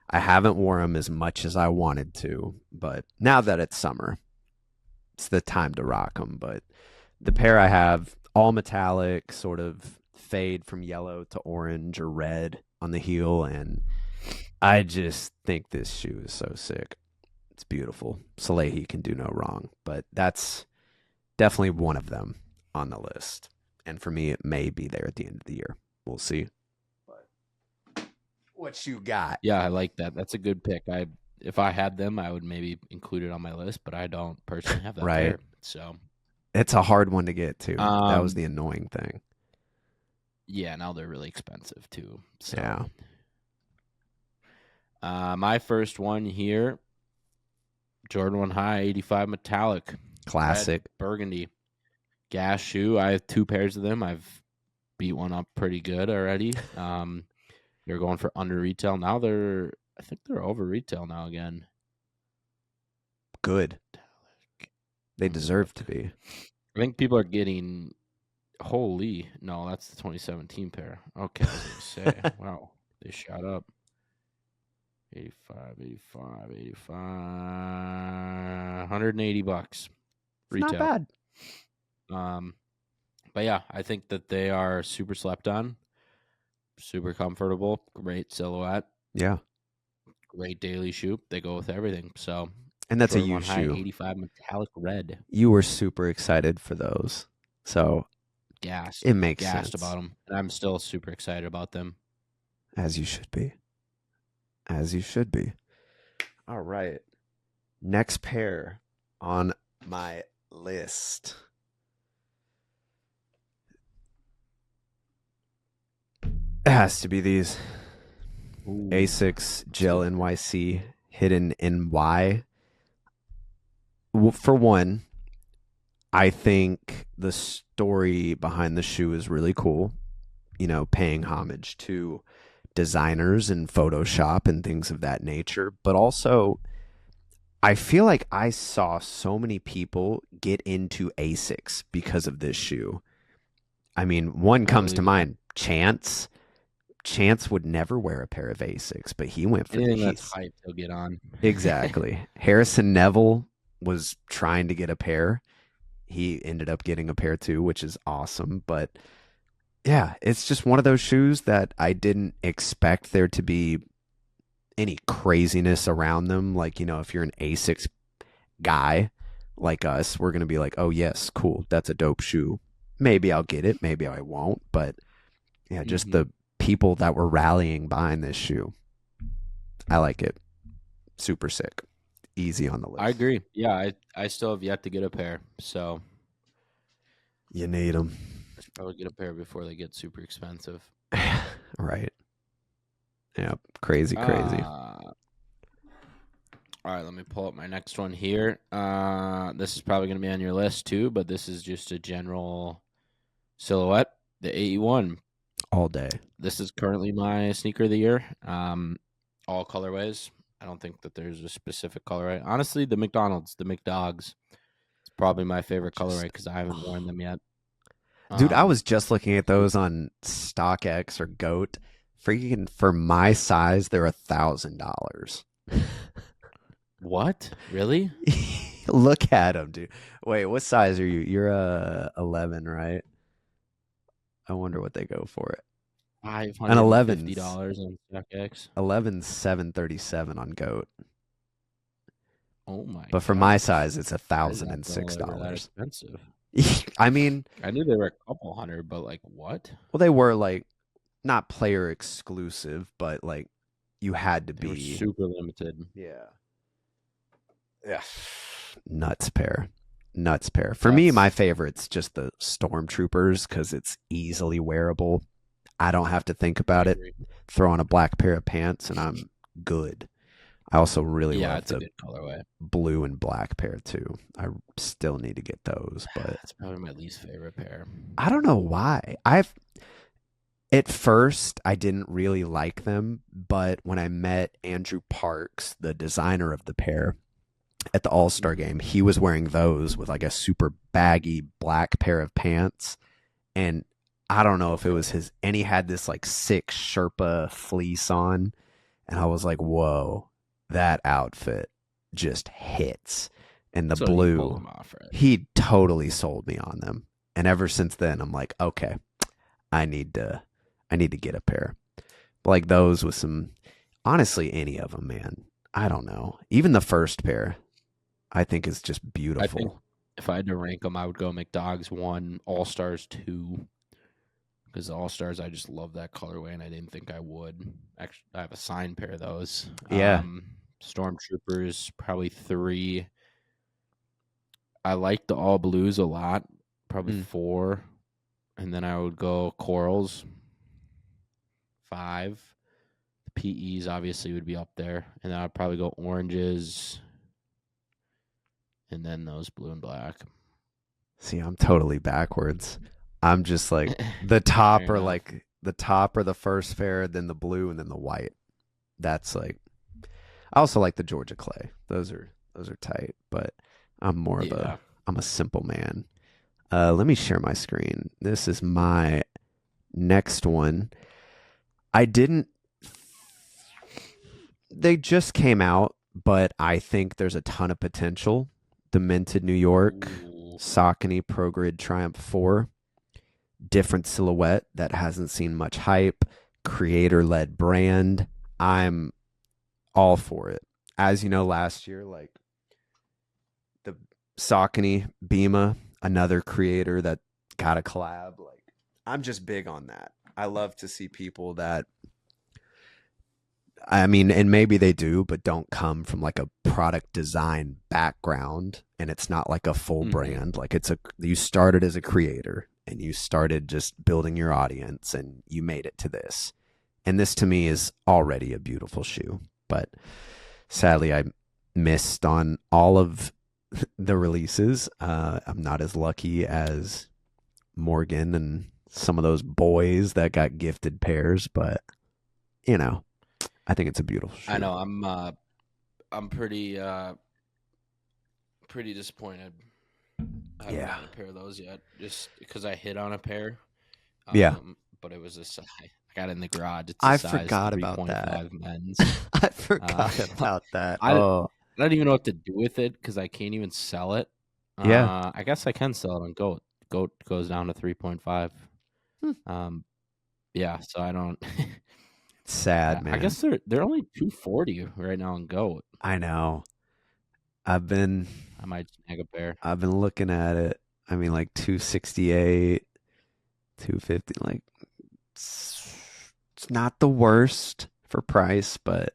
I haven't worn them as much as I wanted to, but now that it's summer, it's the time to rock them. But the pair I have, all metallic, sort of fade from yellow to orange or red on the heel, and I just think this shoe is so sick. It's beautiful. Salehi can do no wrong, but that's definitely one of them on the list. And for me, it may be there at the end of the year. We'll see. But what you got? Yeah, I like that. That's a good pick. If I had them, I would maybe include it on my list, but I don't personally have that pair. So it's a hard one to get to. That was the annoying thing. Yeah, now they're really expensive too. So. Yeah. My first one here, Jordan 1 High 85 metallic. Classic. Red burgundy. Gas shoe. I have 2 pairs of them. I've beat one up pretty good already. They're going for under retail. Now I think they're over retail now again. Good. They deserve to be. I think people are getting. Holy no, that's the 2017 pair. Okay, I was gonna say, wow, they shot up. 85, 85, 85, $180 retail. Not bad. But yeah, I think that they are super slept on, super comfortable, great silhouette. Yeah. Great daily shoe. They go with everything. So, and that's a U shoe. 85 metallic red. You were super excited for those. So gassed. It makes gassed sense. about them. And I'm still super excited about them. As you should be. As you should be. All right. Next pair on my list. It has to be these. Ooh. Asics Gel NYC Hidden NY. For one, I think the story behind the shoe is really cool. You know, paying homage to designers and Photoshop and things of that nature. But also, I feel like I saw so many people get into Asics because of this shoe. I mean, one comes to mind, Chance. Chance would never wear a pair of Asics, but he went for anything that's hype he'll get on. Exactly. Harrison Neville was trying to get a pair. He ended up getting a pair too, which is awesome. But yeah, it's just one of those shoes that I didn't expect there to be any craziness around them. Like, you know, if you're an Asics guy like us, we're going to be like, oh, yes, cool. That's a dope shoe. Maybe I'll get it. Maybe I won't. But yeah, just the people that were rallying behind this shoe. I like it. Super sick. Easy on the list. I agree. Yeah, I still have yet to get a pair. So you need them. I should probably get a pair before they get super expensive. Right. Yeah, crazy. All right, let me pull up my next one here. This is probably going to be on your list too, but this is just a general silhouette. The 81. All day. This is currently my sneaker of the year. All colorways. I don't think that there's a specific colorway. Honestly, the McDonald's, the McDogs, it's probably my favorite colorway because I haven't worn them yet. Dude, I was just looking at those on StockX or GOAT. Freaking for my size, they're $1,000. What? Really? Look at them, dude. Wait, what size are you? You're 11, right? I wonder what they go for it. $550 on StockX. 11's $737 on GOAT. Oh my! But for my size, it's $1,006. Expensive. I mean, I knew they were a couple hundred, but like what? Well, they were like not player exclusive, but like you had to be super limited. Yeah. Nuts pair. For me, my favorite's just the Stormtroopers because it's easily wearable. I don't have to think about it. Throw on a black pair of pants and I'm good. I also really love the blue and black pair too. I still need to get those, but that's probably my least favorite pair. I don't know why. At first I didn't really like them, but when I met Andrew Parks, the designer of the pair, at the All-Star game, he was wearing those with like a super baggy black pair of pants, and I don't know if it was his, and he had this like sick Sherpa fleece on, and I was like, whoa, that outfit just hits. And the blue, he totally sold me on them. And ever since then, I'm like, okay, I need to get a pair. Like those with some, honestly, any of them, man. I don't know. Even the first pair, I think is just beautiful. I think if I had to rank them, I would go McDogs 1, All-Stars 2. Because the All-Stars, I just love that colorway, and I didn't think I would. Actually, I have a signed pair of those. Yeah. Stormtroopers, probably 3. I like the all blues a lot, probably 4. And then I would go corals, 5. The PEs obviously would be up there. And then I'd probably go oranges, and then those blue and black. See, I'm totally backwards. I'm just like the top or like the top or the first pair, then the blue, and then the white. That's like, I also like the Georgia Clay. Those are tight, but I'm more of I'm a simple man. Let me share my screen. This is my next one. I didn't. They just came out, but I think there's a ton of potential. The Minted New York Saucony Pro Grid Triumph 4. Different silhouette that hasn't seen much hype. Creator-led brand. I'm all for it. As you know, last year, like the Saucony Bima, another creator that got a collab. Like, I'm just big on that. I love to see people that, I mean, and maybe they do, but don't come from like a product design background, and it's not like a full brand. Like you started as a creator and you started just building your audience and you made it to this. And this to me is already a beautiful shoe, but sadly I missed on all of the releases. I'm not as lucky as Morgan and some of those boys that got gifted pairs, but you know, I think it's a beautiful shoe. I know. I'm pretty disappointed. I haven't got a pair of those yet, just because I hit on a pair. But it was I got it in the garage. It's I forgot about that. Men's. I forgot about that. I don't even know what to do with it because I can't even sell it. I guess I can sell it on Goat. Goat goes down to 3.5. So I don't. Sad, man. I guess they're only 240 right now on Goat. I know. I might snag a pair. I've been looking at it. I mean, like 268, 250. Like it's not the worst for price, but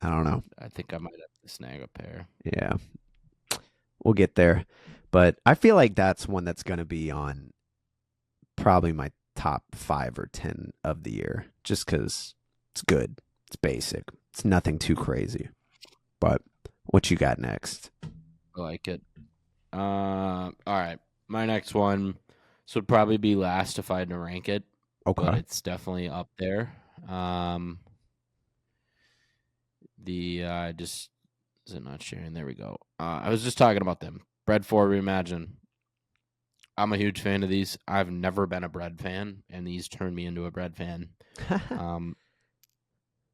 I don't know. I think I might have to snag a pair. Yeah, we'll get there. But I feel like that's one that's going to be on probably my top 5 or 10 of the year, just because it's good. It's basic. It's nothing too crazy. But what you got next? I like it. All right. My next one. This would probably be last if I had to rank it. Okay. But it's definitely up there. Is it not sharing? There we go. I was just talking about them. Bread 4 Reimagine. I'm a huge fan of these. I've never been a bread fan, and these turned me into a bread fan.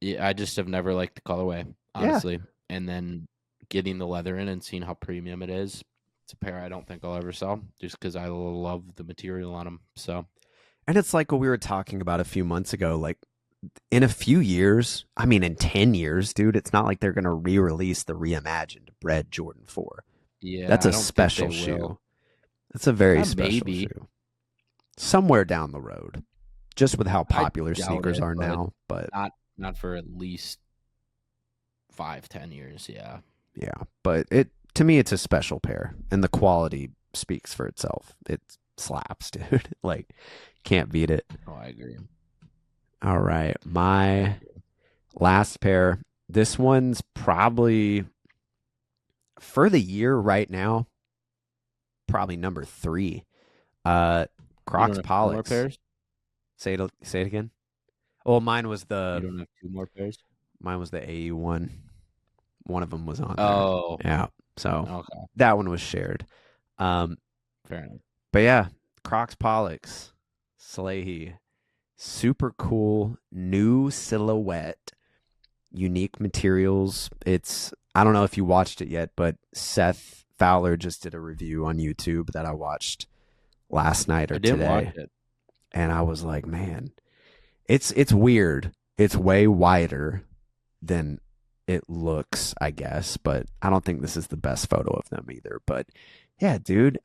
I just have never liked the colorway, honestly. Yeah. And then getting the leather in and seeing how premium it is, it's a pair I don't think I'll ever sell, just because I love the material on them. So, and it's like what we were talking about a few months ago. Like in a few years, I mean, in 10 years, dude, it's not like they're gonna re-release the reimagined Bread Jordan 4. Yeah, that's a special shoe. That's a very special shoe. Somewhere down the road, just with how popular sneakers are now, but not for at least 5-10 years. Yeah, but to me, it's a special pair, and the quality speaks for itself. It slaps, dude. Like, can't beat it. Oh, I agree. All right, my last pair. This one's probably for the year right now. Probably number 3. Crocs Pollux. More pairs? Say it again. Well, mine was the. You don't have 2 more pairs? Mine was the AU one. One of them was on there. Oh. Yeah. So that one was shared. Fair enough. But yeah, Crocs Pollux. Salehi. Super cool. New silhouette. Unique materials. I don't know if you watched it yet, but Seth Fowler just did a review on YouTube that I watched last night or today. I didn't watch it. And I was like, man, it's weird. It's way wider than it looks, I guess, but I don't think this is the best photo of them either. But yeah, dude,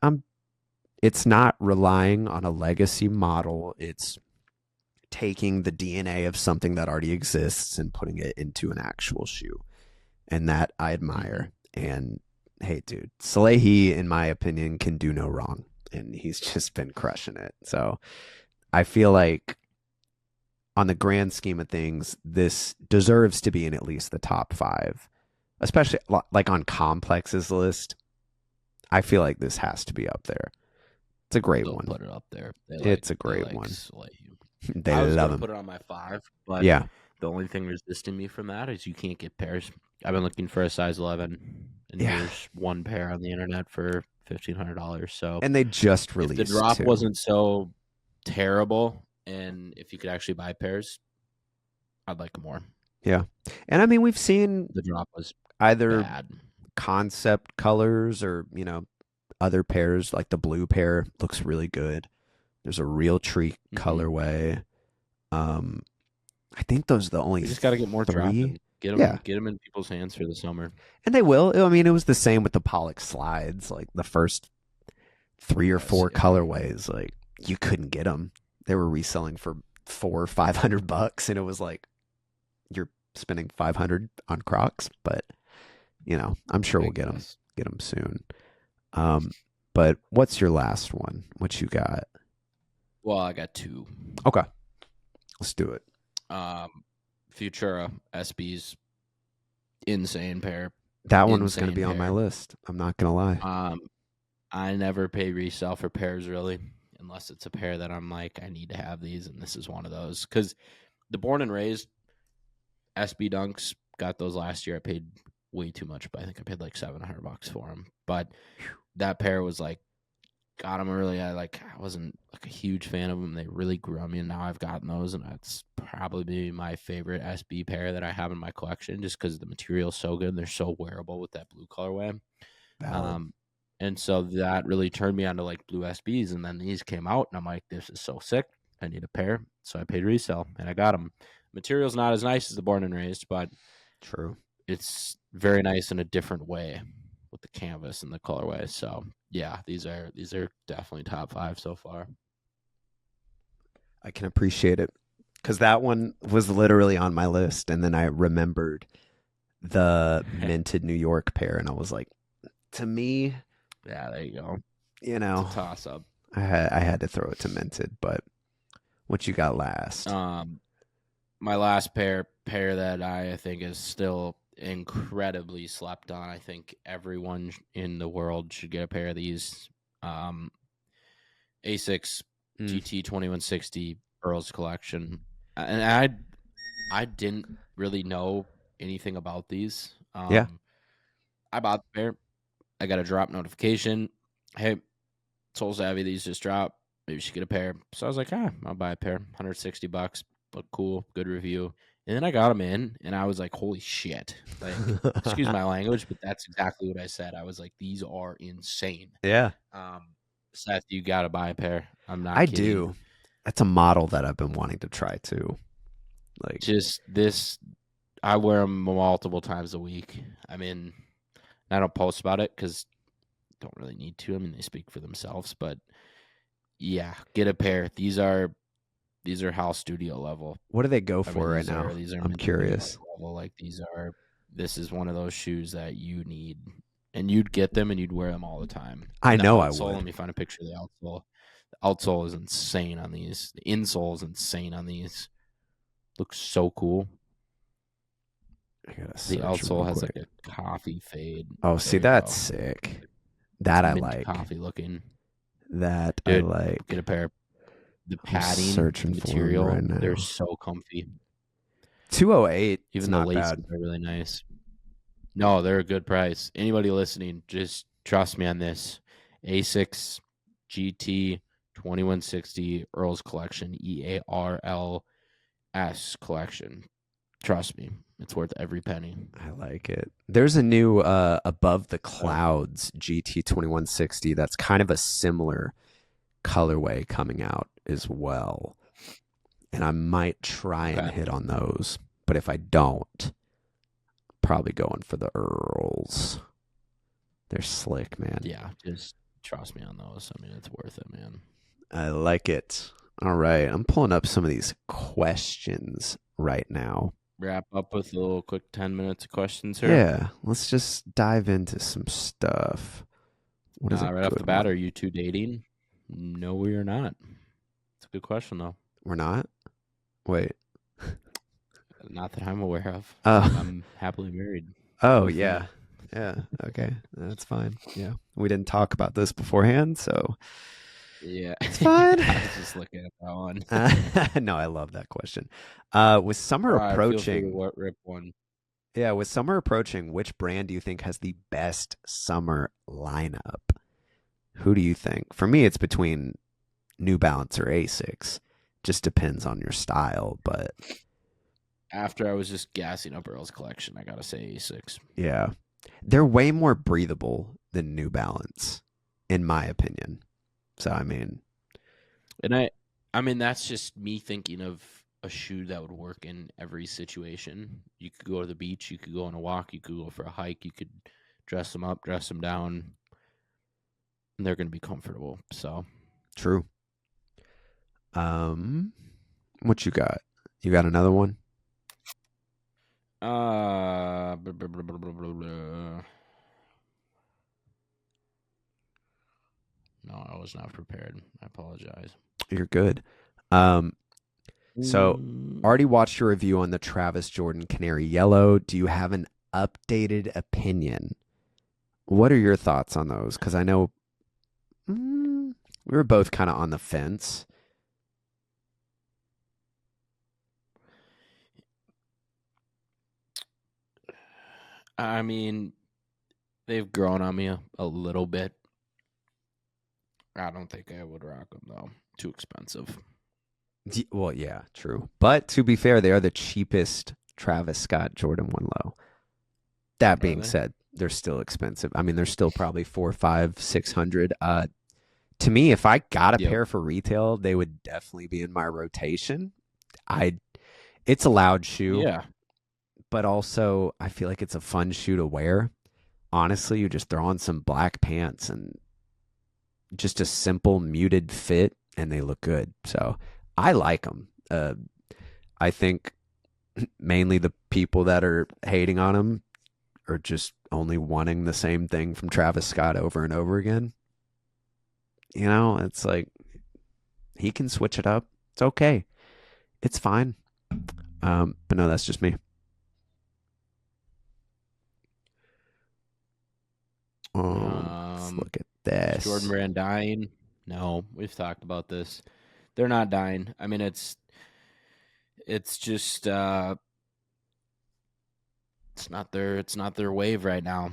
it's not relying on a legacy model. It's taking the DNA of something that already exists and putting it into an actual shoe. And that I admire. And hey, dude, Salehi, in my opinion, can do no wrong. And he's just been crushing it. So I feel like on the grand scheme of things, this deserves to be in at least the top 5, especially like on Complex's list. I feel like this has to be up there. It's a great one. Put it up there. It's a great one. They I was love gonna him. Put it on my 5, but yeah, the only thing resisting me from that is you can't get pairs. I've been looking for a size 11, and there's one pair on the internet for $1,500. So And they just if the released drop too. wasn't so terrible, and if you could actually buy pairs, I'd like more. Yeah. And I mean, we've seen The drop was either bad. concept colors or, other pairs, like the blue pair looks really good. There's a real tree colorway. I think those are the only We just got to get more dropping. Get them in people's hands for the summer. And they will. I mean, it was the same with the Pollock slides. Like the first 3 or 4 colorways, like you couldn't get them. They were reselling for $400 or $500, and it was like you're spending $500 on Crocs. But I'm sure we'll get them soon. But what's your last one? What you got? Well, I got 2. Okay, let's do it. Futura SB's insane pair. That one was going to be on my list. I'm not going to lie. I never pay resale for pairs really, unless it's a pair that I'm like, I need to have these, and this is one of those. Because the Born and Raised SB Dunks, got those last year. I paid way too much, but I think I paid like $700 for them. But that pair was like, got them early. I wasn't like a huge fan of them. They really grew on me, and now I've gotten those, and that's probably my favorite SB pair that I have in my collection, just because the material's so good and they're so wearable with that blue colorway. And so that really turned me on to like blue SBs, and then these came out, and I'm like, this is so sick. I need a pair, so I paid resale, and I got them. Material's not as nice as the Born and Raised, but true, it's very nice in a different way with the canvas and the colorway. So yeah, these are definitely top 5 so far. I can appreciate it, because that one was literally on my list, and then I remembered the minted New York pair, and I was like, to me, yeah, there you go. It's a toss up. I had to throw it to minted, but what you got last? My last pair that I think is still incredibly slept on. I think everyone in the world should get a pair of these. Asics GT 2160 Earls collection, and I didn't really know anything about these. I bought the pair. I got a drop notification. Hey, Soul Savvy, these just dropped. Maybe you should get a pair. So I was like, I'll buy a pair. $160. Look cool. Good review. And then I got them in, and I was like, holy shit. Like, excuse my language, but that's exactly what I said. I was like, these are insane. Yeah. Seth, you got to buy a pair. I'm not kidding. Do. That's a model that I've been wanting to try too. Like, just this, I wear them multiple times a week. I mean, I don't post about it because I don't really need to. I mean, they speak for themselves. But yeah, get a pair. These are house studio level. What do they go for right now? I'm curious. Like this is one of those shoes that you need, and you'd get them and you'd wear them all the time. I know I would. Let me find a picture of the outsole. The outsole is insane on these. The insole is insane on these. Looks so cool. The outsole has like a coffee fade. Oh, see, that's sick. That I like. Coffee looking. That I like. Get a pair. The padding, the material, right now. They're so comfy. 208. Even the laces are really nice. No, they're a good price. Anybody listening, just trust me on this. Asics GT 2160 Earls collection, EARLS collection. Trust me, it's worth every penny. I like it. There's a new Above the Clouds GT 2160 that's kind of a similar colorway coming out as well. And I might try and hit on those. But if I don't, probably going for the Earls. They're slick, man. Yeah, just trust me on those. I mean, it's worth it, man. I like it. All right. I'm pulling up some of these questions right now. Wrap up with a little quick 10 minutes of questions here. Yeah. Let's just dive into some stuff. What is it? Right off the bat, are you two dating? No, we are not. It's a good question, though. We're not? Wait. Not that I'm aware of. Oh. I'm happily married. Oh, yeah. Yeah. Okay. That's fine. Yeah. We didn't talk about this beforehand, so. Yeah. It's fine. I was just looking at that one. No, I love that question. With summer approaching. Rip one. Yeah, with summer approaching, which brand do you think has the best summer lineup? Who do you think? For me, it's between New Balance or Asics. Just depends on your style, but after I was just gassing up Earl's collection, I gotta say Asics. yeah, they're way more breathable than New Balance, in my opinion. So I mean, and I mean that's just me thinking of a shoe that would work in every situation. You could go to the beach, you could go on a walk, you could go for a hike, you could dress them up, dress them down, and they're gonna be comfortable. So true. What you got? You got another one? Blah, blah, blah, blah. No, I was not prepared. I apologize. You're good. So already watched your review on the Travis Jordan Canary Yellow. Do you have an updated opinion? What are your thoughts on those? Because I know we were both kind of on the fence. I mean, they've grown on me a little bit. I don't think I would rock them, though. Too expensive. Well, yeah, true. But to be fair, they are the cheapest Travis Scott Jordan 1 Low. That being said, they're still expensive. I mean, they're still probably $400, $500, $600. To me, if I got a pair for retail, they would definitely be in my rotation. It's a loud shoe. Yeah. But also, I feel like it's a fun shoe to wear. Honestly, you just throw on some black pants and just a simple muted fit, and they look good. So I like them. I think mainly the people that are hating on them are just only wanting the same thing from Travis Scott over and over again. You know, it's like he can switch it up. It's okay. It's fine. But no, that's just me. Let's look at this. Jordan Brand dying? No, we've talked about this. They're not dying. I mean, it's just it's not their wave right now.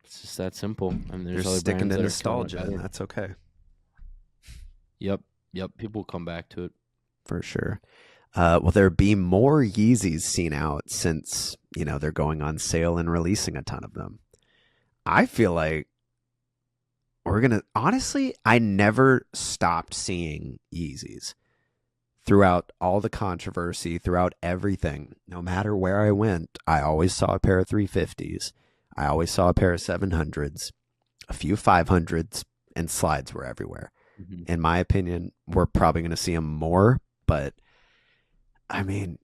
It's just that simple. I mean, there's You're other sticking brands to that nostalgia, are and that's okay. Yep. People come back to it for sure. Will there be more Yeezys seen out since they're going on sale and releasing a ton of them? I feel like honestly, I never stopped seeing Yeezys throughout all the controversy, throughout everything. No matter where I went, I always saw a pair of 350s. I always saw a pair of 700s, a few 500s, and slides were everywhere. Mm-hmm. In my opinion, we're probably going to see them more, but I mean,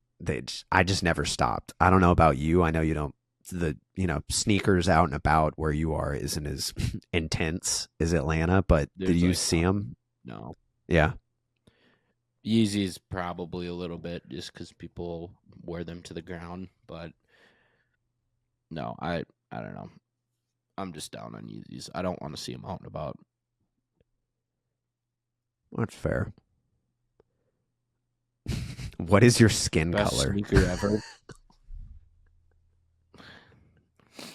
I just never stopped. I don't know about you. I know you don't. The sneakers out and about where you are isn't as intense as Atlanta, but did you see them? No. Yeah. Yeezys probably a little bit just because people wear them to the ground, but no, I don't know. I'm just down on Yeezys. I don't want to see them out and about. That's fair. What is your skin Best color? Sneaker ever.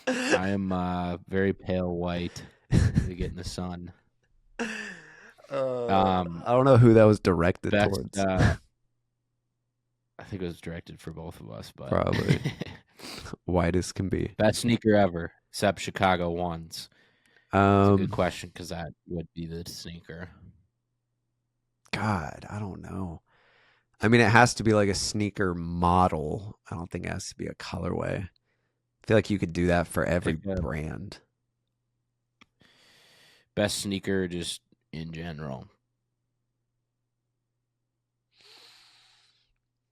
I am very pale white to get in the sun. I don't know who that was directed towards. I think it was directed for both of us, but probably white as can be. Best sneaker ever, except Chicago ones. That's a good question because that would be the sneaker. God, I don't know. I mean, it has to be like a sneaker model. I don't think it has to be a colorway. I feel like you could do that for every brand. Best sneaker just in general.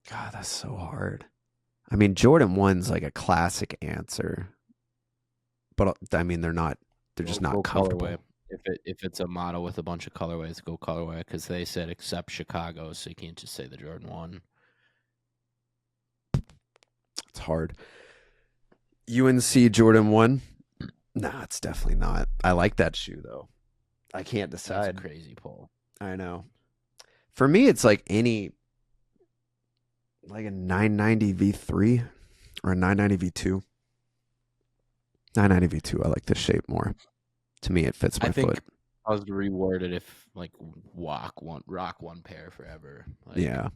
God, that's so hard. I mean, Jordan 1's like a classic answer. But I mean, they're just not comfortable. Colorway. If it's a model with a bunch of colorways, go colorway because they said except Chicago, so you can't just say the Jordan 1. It's hard. UNC Jordan 1? Nah, it's definitely not. I like that shoe, though. I can't decide. That's a crazy pull. I know. For me, it's like a 990 V3 or a 990 V2. 990 V2, I like this shape more. To me, it fits my foot. I was rewarded if like rock one pair forever. Like, Yeah.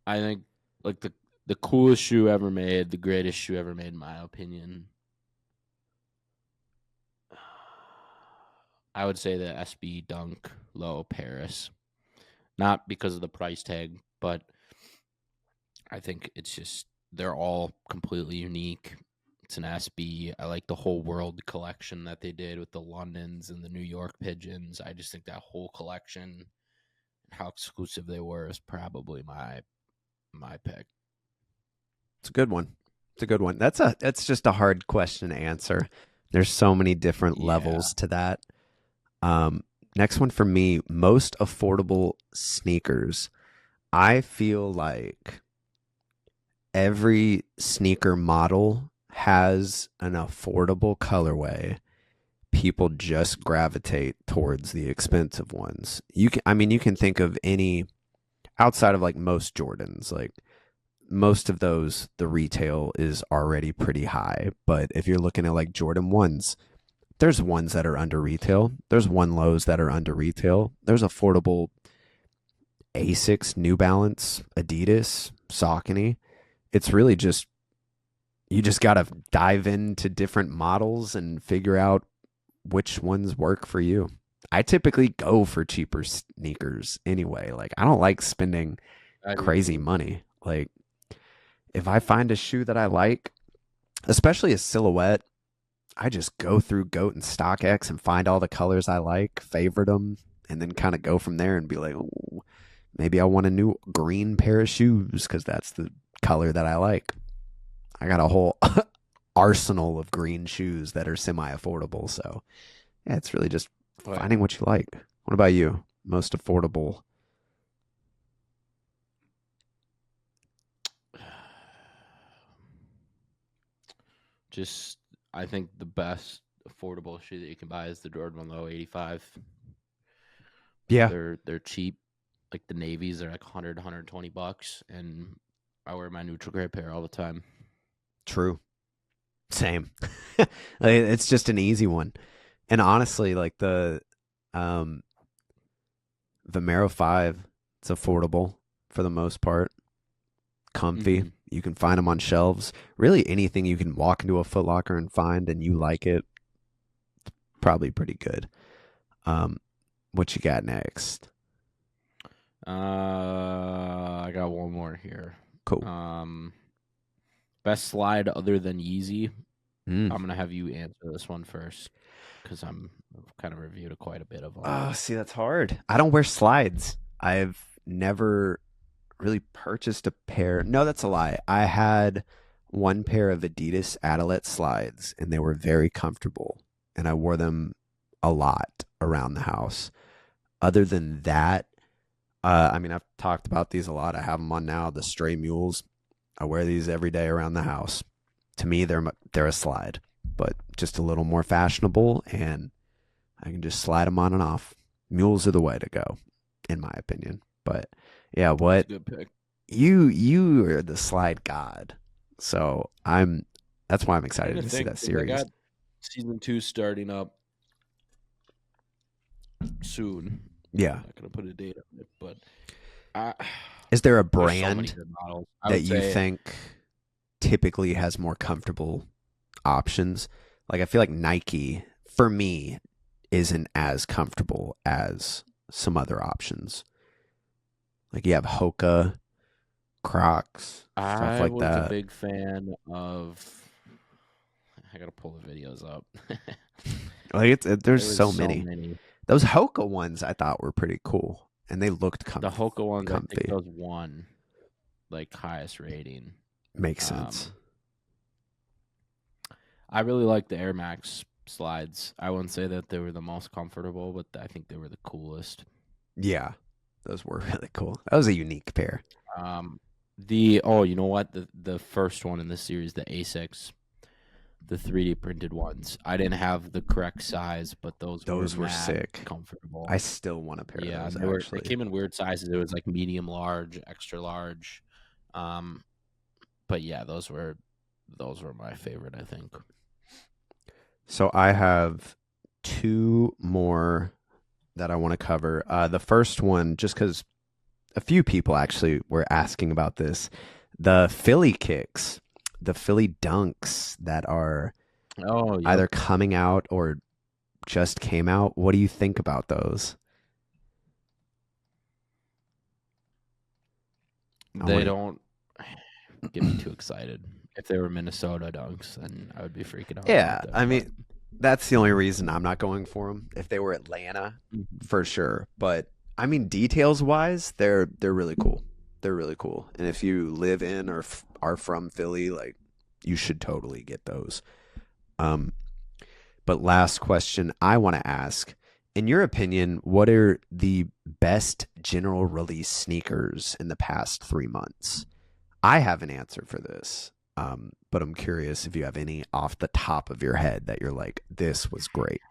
I think like the coolest shoe ever made, the greatest shoe ever made, in my opinion. I would say the SB Dunk Low Paris. Not because of the price tag, but I think it's just they're all completely unique. It's an SB. I like the whole world collection that they did with the Londons and the New York Pigeons. I just think that whole collection and how exclusive they were is probably my pick. It's a good one. It's a good one. That's just a hard question to answer. There's so many different Yeah. levels to that. Next one for me, most affordable sneakers. I feel like every sneaker model has an affordable colorway. People just gravitate towards the expensive ones. You can think of any outside of like most Jordans, like most of those, the retail is already pretty high. But if you're looking at like Jordan 1s, there's ones that are under retail. There's one lows that are under retail. There's affordable Asics, New Balance, Adidas, Saucony. It's really just, you just got to dive into different models and figure out which ones work for you. I typically go for cheaper sneakers anyway. Like, I don't like spending I do crazy too. money. Like, if I find a shoe that I like, especially a silhouette, I just go through Goat and StockX and find all the colors I like, favorite them, and then kind of go from there and be like, oh, maybe I want a new green pair of shoes because that's the color that I like. I got a whole arsenal of green shoes that are semi affordable. So, yeah, it's really just But finding what you like. What about you? Most affordable? just I think the best affordable shoe that you can buy is the Jordan Low 85. Yeah, They're cheap. Like the navies are like 100 $120, and I wear my neutral gray pair all the time. true. Same. It's just an easy one. And honestly, like um, Vomero 5, it's affordable for the most part, comfy. Mm-hmm. You can find them on shelves. Really, anything you can walk into a Foot Locker and find and you like it, probably pretty good. Um, what you got next? I got one more here. Cool. Best slide other than Yeezy. Mm. I'm gonna have you answer this one first because I've kind of reviewed quite a bit of them. Oh, see, that's hard. I don't wear slides. I've never really purchased a pair. No, that's a lie. I had one pair of Adidas Adilet slides, and they were very comfortable, and I wore them a lot around the house. Other than that, I mean, I've talked about these a lot. I have them on now, the Stray Mules. I wear these every day around the house. To me, they're a slide, but just a little more fashionable, and I can just slide them on and off. Mules are the way to go, in my opinion. But yeah, That's what a good pick. you are the slide god. So that's why I'm Trying excited to to see think that because I series. got season 2 starting up soon. Yeah. I'm not gonna put a date on it, but I, Is there a there's so many brand good models. I that would you say think typically has more comfortable options? Like I feel like Nike for me isn't as comfortable as some other options. Like you have Hoka, Crocs, stuff I like was a that. big fan of. I gotta pull the videos up. Like there's There was so so many. many. Those Hoka ones I thought were pretty cool, and they looked The Hoka ones, I think comfy. those won like highest rating. Makes sense. Um, I really like the Air Max slides. I wouldn't say that they were the most comfortable, but I think they were the coolest. Yeah, those were really cool. That was a unique pair. You know what? The first one in the series, the A6, the 3D printed ones. I didn't have the correct size, but those were Those were mad sick. comfortable. I still want a pair of Yeah, those they actually. came in weird sizes. It was like medium large, extra large. Um, but yeah, those were my favorite, I think. So I have two more that I want to cover. The first one, just because a few people actually were asking about this, the Philly kicks, the Philly dunks that are either coming out or just came out. What do you think about those? They don't get me too excited. If they were Minnesota dunks, then I would be freaking out. Yeah, I mean, that's the only reason I'm not going for them. If they were Atlanta, for sure. But I mean, details wise, they're really cool. They're really cool. And if you live in or are from Philly, like, you should totally get those. But last question I want to ask, in your opinion, what are the best general release sneakers in the past 3 months? I have an answer for this, but I'm curious if you have any off the top of your head that you're like, this was great.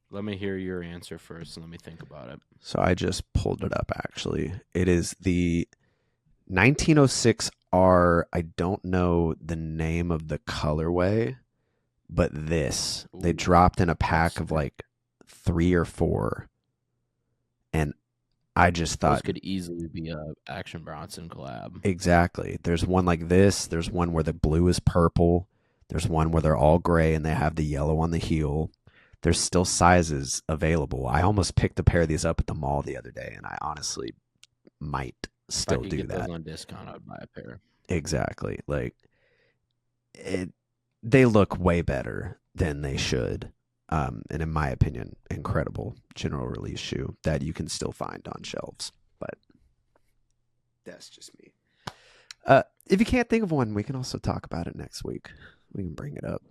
Let me hear your answer first and let me think about it. So I just pulled it up, actually. It is the 1906R. I don't know the name of the colorway, but they dropped in a pack of like 3 or 4. And I just thought those could easily be a Action Bronson collab. Exactly. There's one like this. There's one where the blue is purple. There's one where they're all gray and they have the yellow on the heel. There's still sizes available. I almost picked a pair of these up at the mall the other day, and I honestly might still do that. Those on discount, I would buy a pair. Exactly. Like, they look way better than they should. And in my opinion, incredible general release shoe that you can still find on shelves. But that's just me. If you can't think of one, we can also talk about it next week. We can bring it up.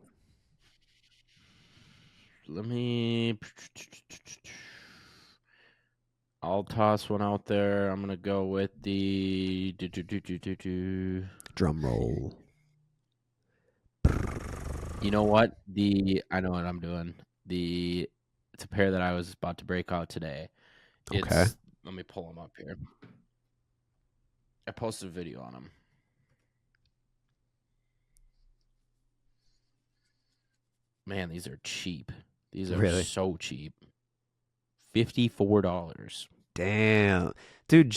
I'll toss one out there. I'm going to go with the drum roll. You know what? I know what I'm doing. It's a pair that I was about to break out today. Okay. Let me pull them up here. I posted a video on them. Man, these are cheap. These are really so cheap. $54. Damn. Dude,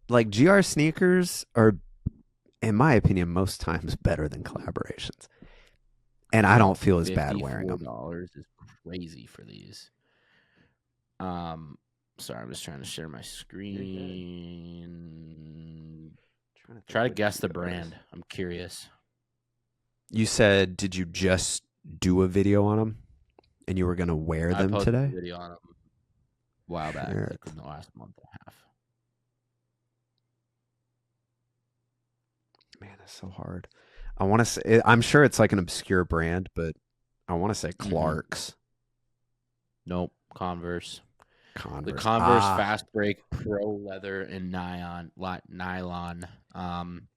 like GR sneakers are, in my opinion, most times better than collaborations. And I don't feel as bad wearing them. $54 is crazy for these. Sorry, I'm just trying to share my screen. Try to guess the brand. I'm curious. You said, did you just do a video on them? And you were going to wear them today? I posted a video on them a while back, like in the last month and a half. Man, that's so hard. I want to say, I'm sure it's like an obscure brand, but I want to say Clark's. Nope, Converse. The Converse Fast Break Pro Leather and Nylon.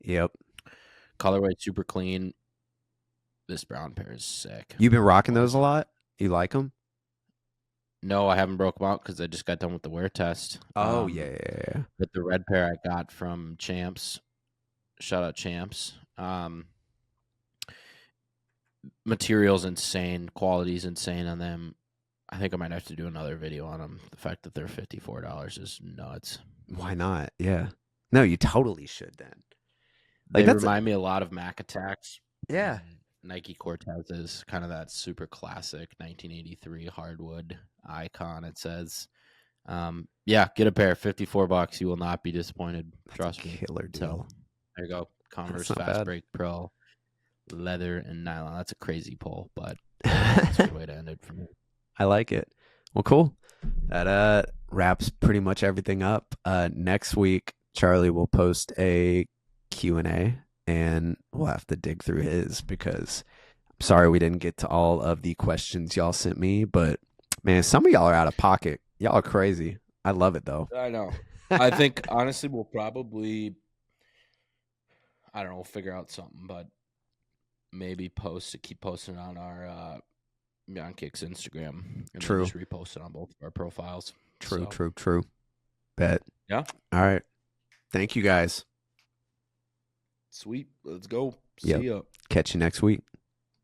Yep. Colorway super clean. This brown pair is sick. You've been rocking those a lot? You like them? No, I haven't broke them out because I just got done with the wear test. Oh, yeah. But the red pair I got from Champs. Shout out Champs. Material's insane. Quality's insane on them. I think I might have to do another video on them. The fact that they're $54 is nuts. Why not? Yeah. No, you totally should then. Like, they remind me a lot of Mac Attacks. Yeah. Nike Cortez is kind of that super classic 1983 hardwood icon, it says. Yeah, get a pair. $54. You will not be disappointed. Trust me. Killer deal. So, there you go. Converse Fast Break Pro, leather and nylon. That's a crazy pull, but that's a good way to end it for me. I like it. Well, cool. That wraps pretty much everything up. Next week, Charlie will post a Q&A, and we'll have to dig through his because I'm sorry we didn't get to all of the questions y'all sent me, but man, some of y'all are out of pocket. Y'all are crazy. I love it, though. I know. I think, honestly, we'll probably, I don't know, we'll figure out something, but maybe keep posting on our on Kick's Instagram. And True. Just repost it on both of our profiles. True. Bet. Yeah. All right. Thank you, guys. Sweet. Let's go. See ya. Catch you next week.